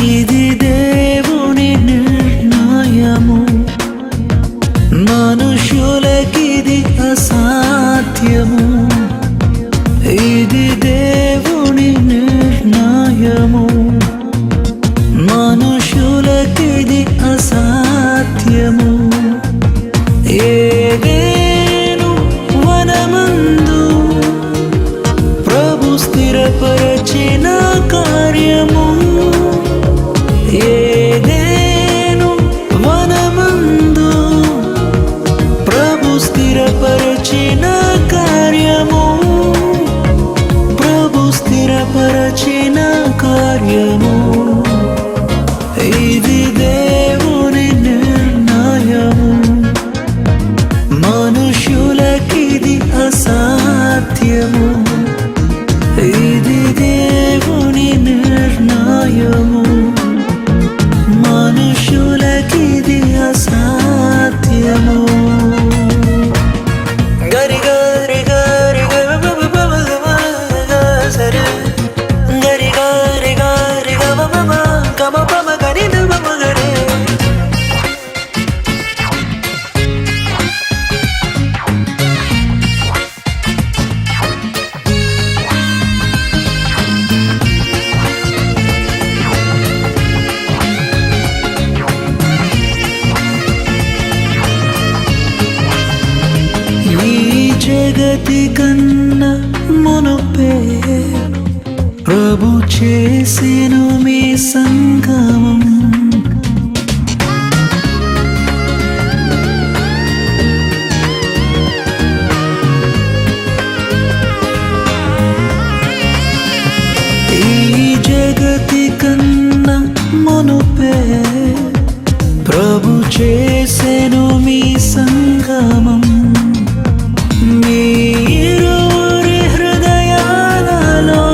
Speaker 2: ఇది దేవుని నిర్ణయము, మనుషులకిది అసాధ్యము. ఇది దేవుని నిర్ణయము, మనుషులకిది అసాధ్యము. ఏదేను వనమందు ప్రభు స్థిరపరచిన కార్యము, ఏదేను వనమందు ప్రభు స్థిరపరచిన కార్యము, ప్రభు స్థిరపరచిన కార్యము. ఇది దేవుని నిర్ణయము, మనుషులకిది అసాధ్యము. ఇది దేవుని నిర్ణయము, మనుషులకిది అసాధ్యము. గరి గరి గరి సరే గరి గరి గరి గమ గమ పమ గరి నమ గరే. జగతి కన్నా మునుపే ప్రభు చేసెను మీ సంగమం. ఈ జగతి కన్నా మునుపే ప్రభు చేసెను మీ సంగమం. మీరురి హృదయాలలో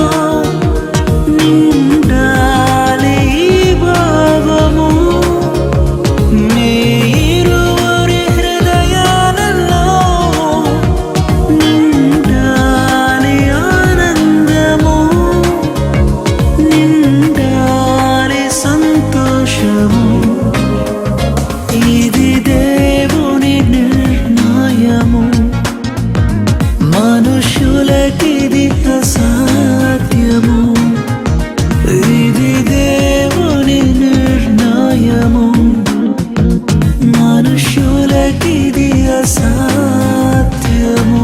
Speaker 2: నిండాలి భావము, మీరురి హృదయాలలో నిండాలి ఆనందము, నిండాలి సంతోషము. ఇది దేవుని నిర్ణయము, మనుషులకిది అసాధ్యము. ఇది దేవుని నిర్ణయము, మనుషులకిది అసాధ్యము.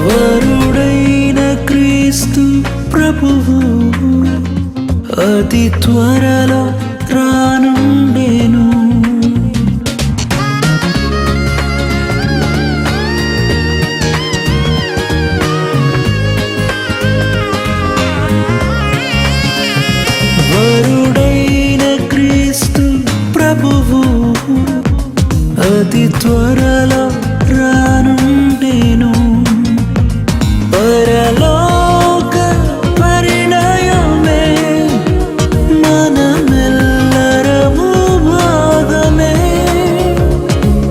Speaker 2: వరుడైన క్రీస్తు ప్రభువు అతి త్వరలో రానుండెను. వరుడైన క్రీస్తు ప్రభువు అతి త్వరలో రానుండెను. పరలోక పరిణయమే మనమెల్లరము భాగమే.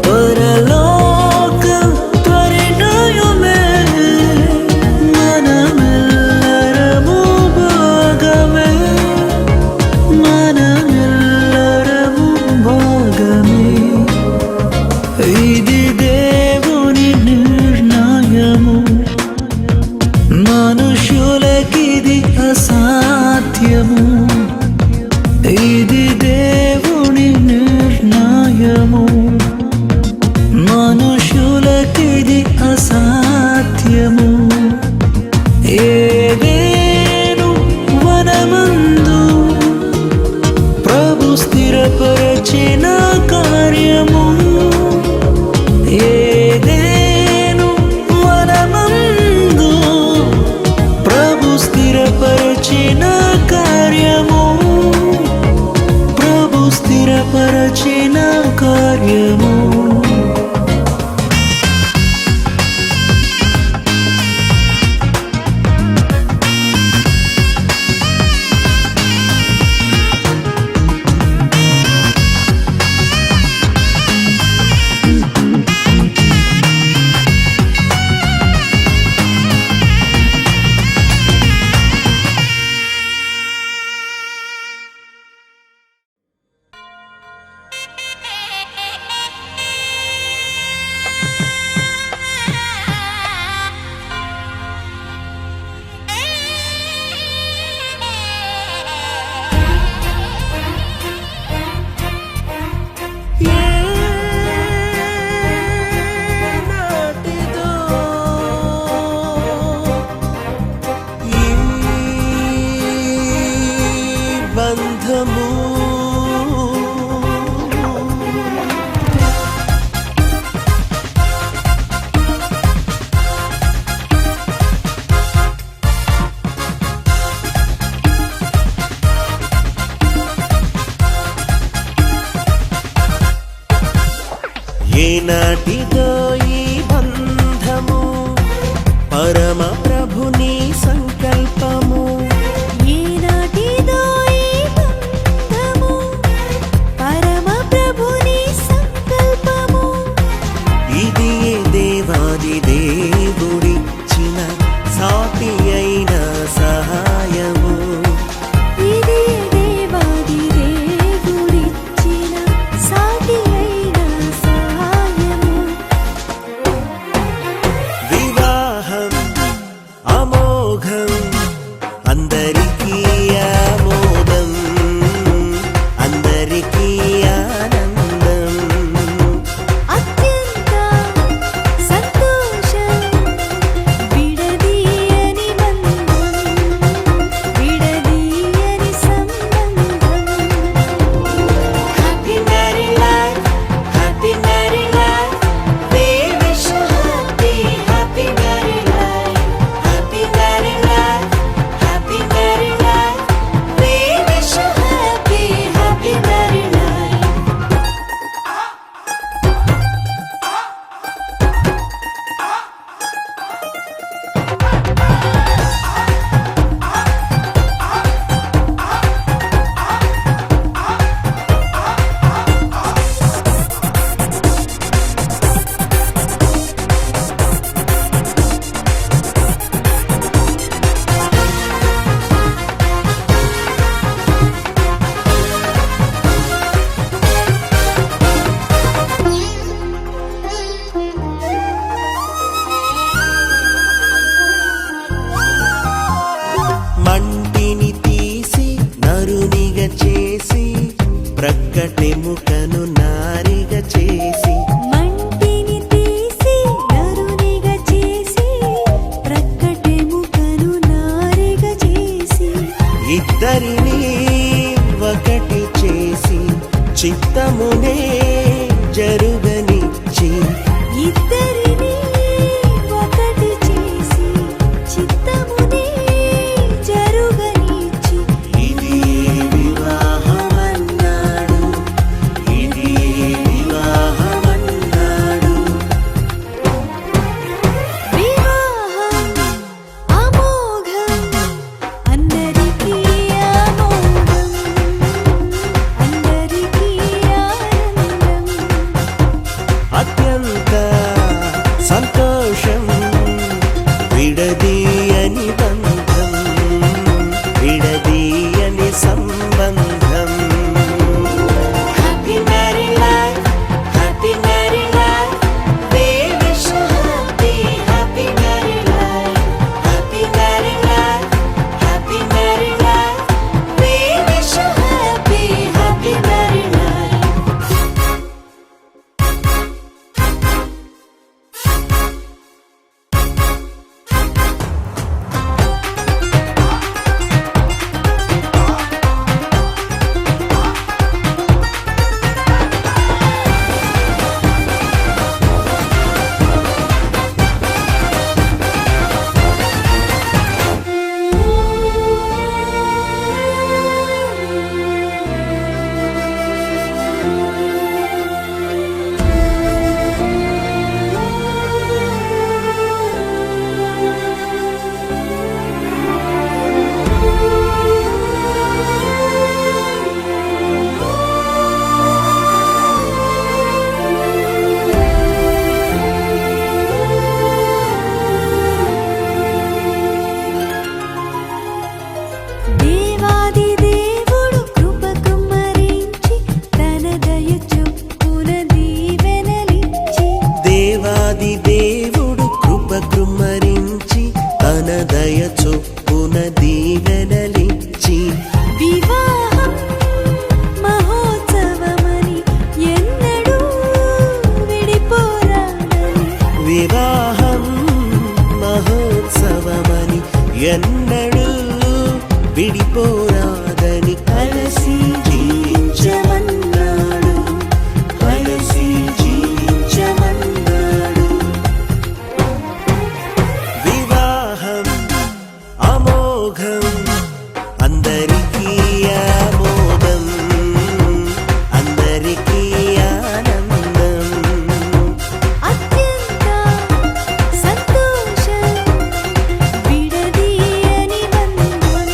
Speaker 2: పరలోక పరిణయమే అసాధ్యము, ఇది దేవుని నిర్ణయము. మనుషులకిది అసాధ్యము. ఏదేను వనమందు ప్రభు స్థిరపరచిన కార్యము. ఏదేను వనమందు ప్రభు స్థిరపరచిన కార్యము. ప్రభు స్థిరపరచిన కార్యము. ఏనాటిదో ఈ బంధము, పరమ ప్రభుని సంకల్పము.
Speaker 3: ఏనాటిదో ఈ బంధము, పరమ ప్రభుని సంకల్పము.
Speaker 2: ఇది దేవాది దేవుడిచ్చిన సాటి అయిన సహాయము.
Speaker 3: ఇది దేవాది దేవుడిచ్చిన సాటి అయిన సహాయము.
Speaker 2: వివాహం అమోఘం, అందరికీ ఆమోదం, అందరికీ ఆనందం.
Speaker 3: అత్యంత సంతోషం, విడదీయని బంధం, విడదీయని సంబంధం.
Speaker 2: Happy married life, happy married life. We wish you happy, happy married life. Happy married life, happy married life. We wish you happy, happy married life. మంటిని తీసి నరునిగా చేసి, ప్రక్కటెముకను నారిగా చేసి.
Speaker 3: మంటిని తీసి నరునిగా చేసి, ప్రక్కటెముకను నారిగా చేసి.
Speaker 2: ఇద్దరిని ఒకటి చేసి, చిత్తమునే జరుగనిచ్చి.
Speaker 3: ఇద్దరిని ఒకటి చేసి, చిత్తమునే జరుగనిచ్చి.
Speaker 2: ఇది వివాహమన్నాడు, ఇది వివాహమన్నాడు.
Speaker 3: వివాహం అమోఘం, అందరికీ ఆమోదం, అందరికీ ఆనందం.
Speaker 2: దీవెనలిచ్చి
Speaker 3: వివాహం మహోత్సవమని ఎన్నడూ విడిపోరాదని
Speaker 2: వివాహం మహోత్సవమని ఎన్నడూ విడిపోరాదని కలిసి జీవించమన్నాడు, కలిసి జీవించమన్నాడు. వివాహం అమోఘం అందరికీ ఆమోదం, అందరికీ ఆనందం.
Speaker 3: అత్యంత సంతోషం విడదీయని బంధం,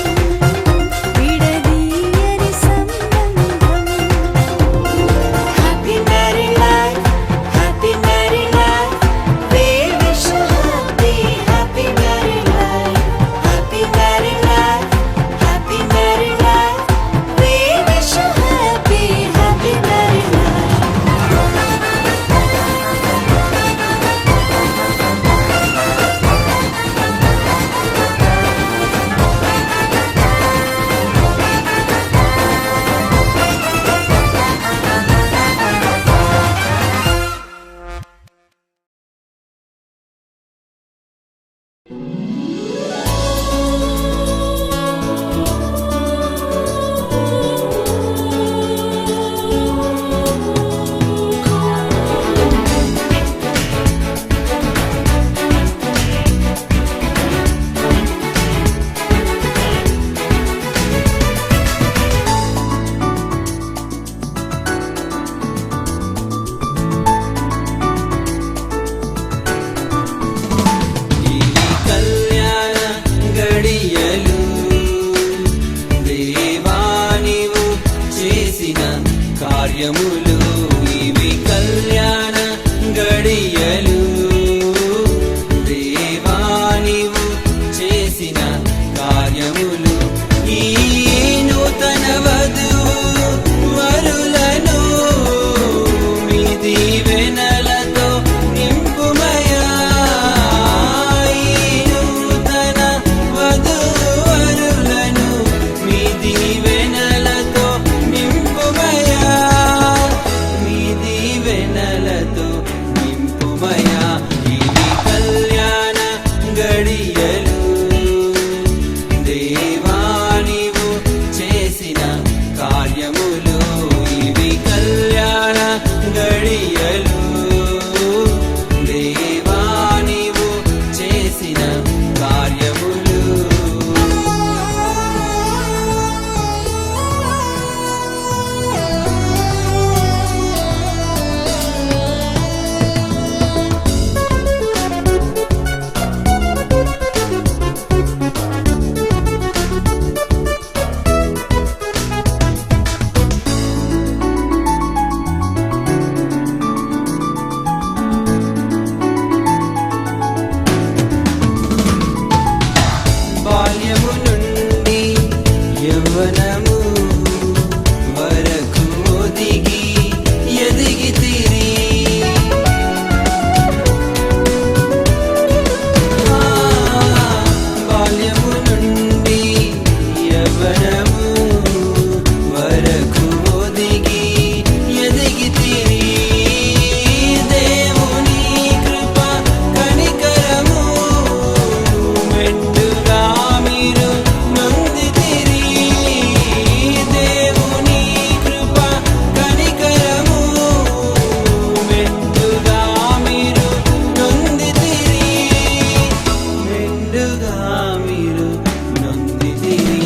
Speaker 3: విడదీయని సంబంధం.
Speaker 2: Happy married life, happy married life. We wish you happy, happy married life. Happy married life, happy married life. We wish you happy, happy married life.
Speaker 11: కళ్యాణ గడియలు దేవా నీవు చేసిన కార్యములు, ఇవి కళ్యాణ గడియలు దేవా నీవు చేసిన కార్యములు. ఈ నూతన వధువు వరులను మీ దీవెనలతో నింపుమయా. వధూవరులను మీ దీవెనలతో నింపుమయా, మీ దీవెనలతో నింపుమయా. ఇవి కళ్యాణ గడియలు దేవా నీవు చేసిన కార్యములు, ఇవి కళ్యాణ గడియలు దేవా నీవు చేసిన కార్యములు. బాల్యము నుండి యవ్వనము వరకు ఒదిగి ఎదిగితిరి. బాల్యము నుండి యవ్వనము వరకు ఒదిగి ఎదిగితిరి. దేవుని కృప కనికరము మెండుగా మీరు నొందితిరి. దేవుని కృప కనికరము మెండుగా మీరు నొందితిరి, మెండుగా మీరు నొందితిరి.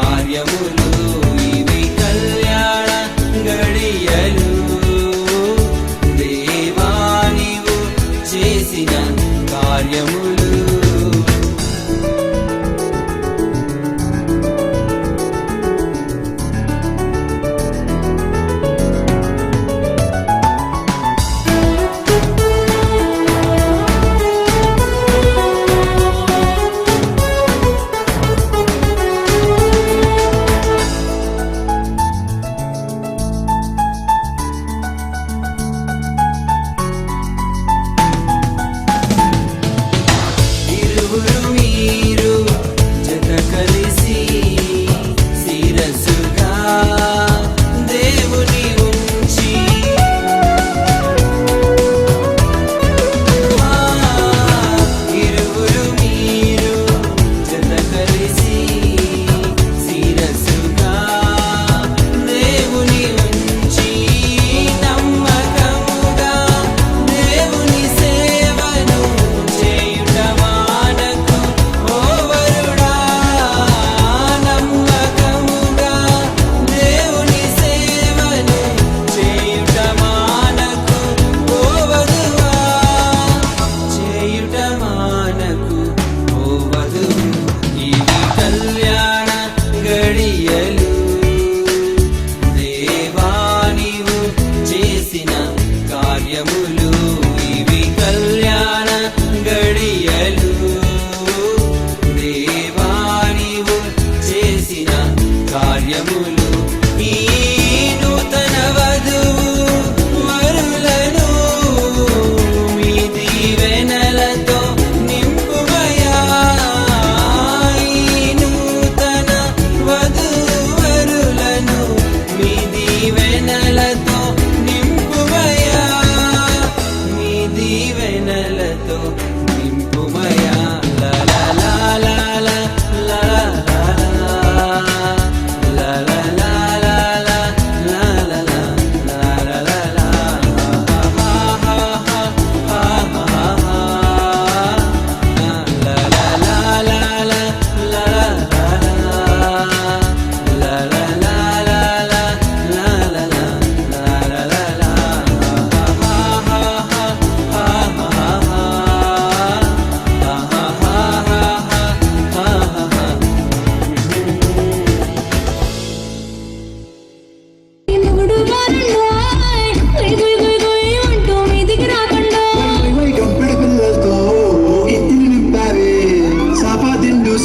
Speaker 11: కార్యములు ఇవి కళ్యాణ గడియలు దేవా నీవు చేసిన కార్యములు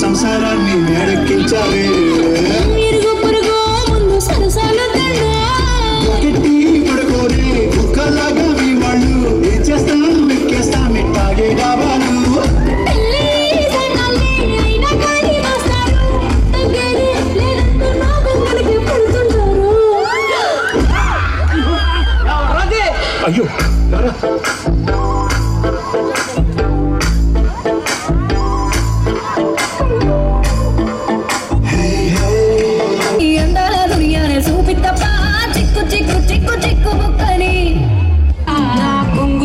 Speaker 7: సంసారాన్ని మేడెక్కించాలి పడుకోని కుక్కలాగా మీ వాళ్ళు ఏం చేస్తాం ఎక్కేస్తాం ఇట్టాగే డాబాలు అయ్యో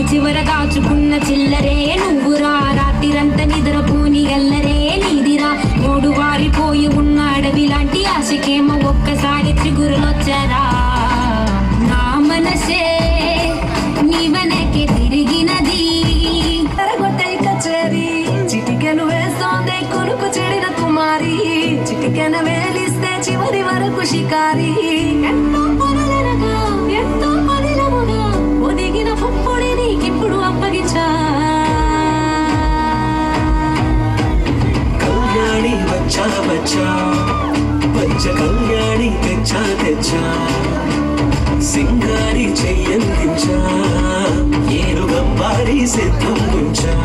Speaker 3: చివర దాచుకున్న చిల్లరే నువ్వురా రాత్రిరంతా నిద్రపోని గల్లరే నీదిరా మూడు వారిపోయి ఉన్న అడవి లాంటి ఆశకేమో ఒక్కసారి చిగురులొచ్చారా నా మనసే నీ వెనకే తిరిగినది తరగొట్టై కచేరి చిటికెను వేస్తోంది కొనుకు చెడిన కుమారి చిటికెన వేలిస్తే చివరి వరకు షికారి ఎంతో పొరలనగా ఎంతో పదిలముగా ఒదిగిన పుప్పొడి నీకిప్పుడు అప్పగించా
Speaker 10: కళ్యాణి వచ్చా వచ్చా పంచ కళ్యాణి తెచ్చా తెచ్చా సింగారి చెయ్యందించా ఏరు గంబారి సిద్ధం ఉంచా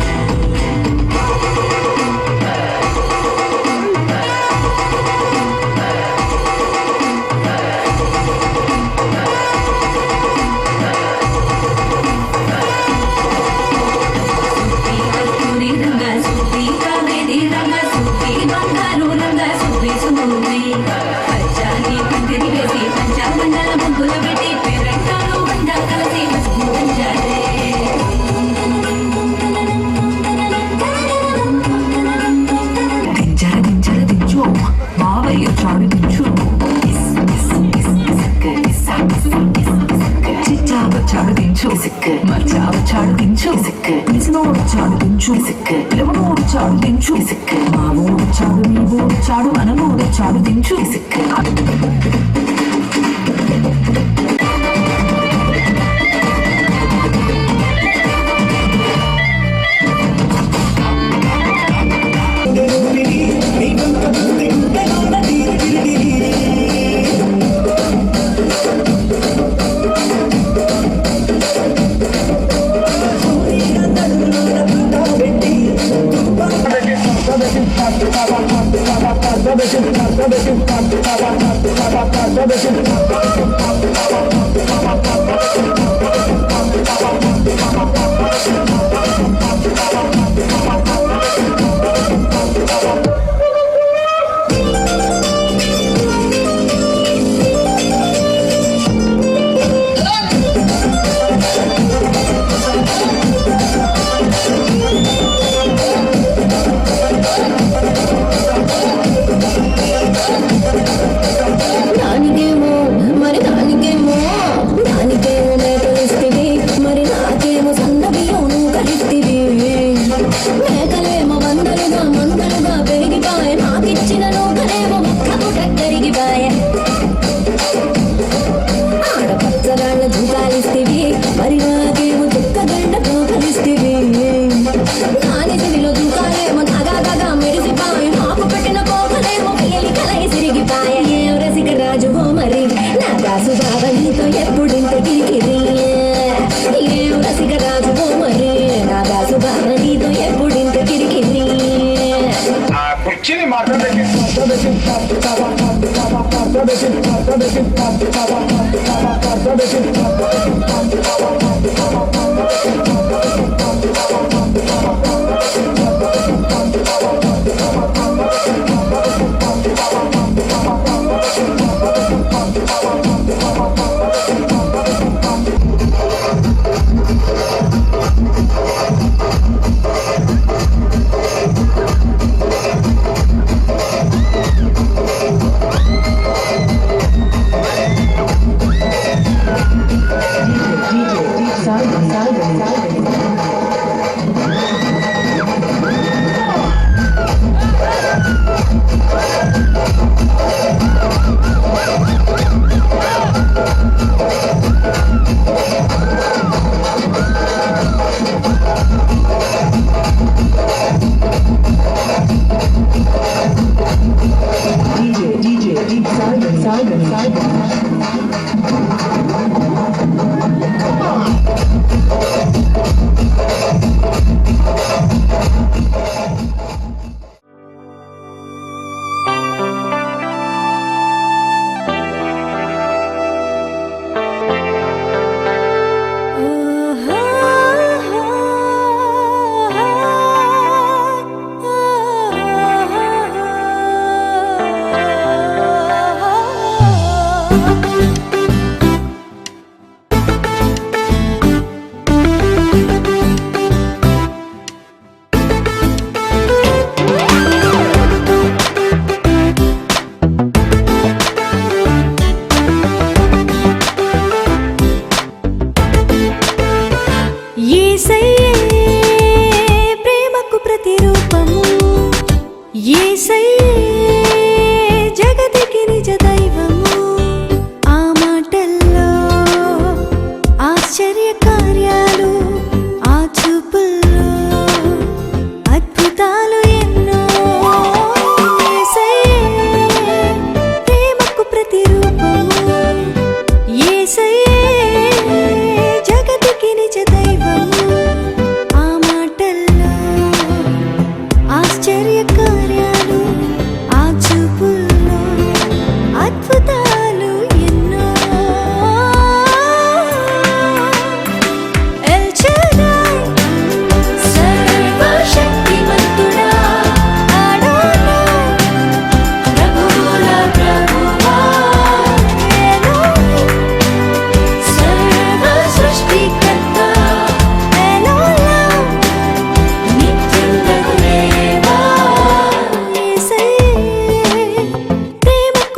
Speaker 3: మావయ్య చాడు
Speaker 8: చిచ్చావచ్చాడు దించు మచ్చావచ్చాడు దించు పిసినోడొచ్చాడు దించు పిలవనోడొచ్చాడు దించు మా ఊడొచ్చాడు మీ ఊడొచ్చాడు మనమోడొచ్చాడు దించు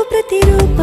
Speaker 2: ప్రతిరూపం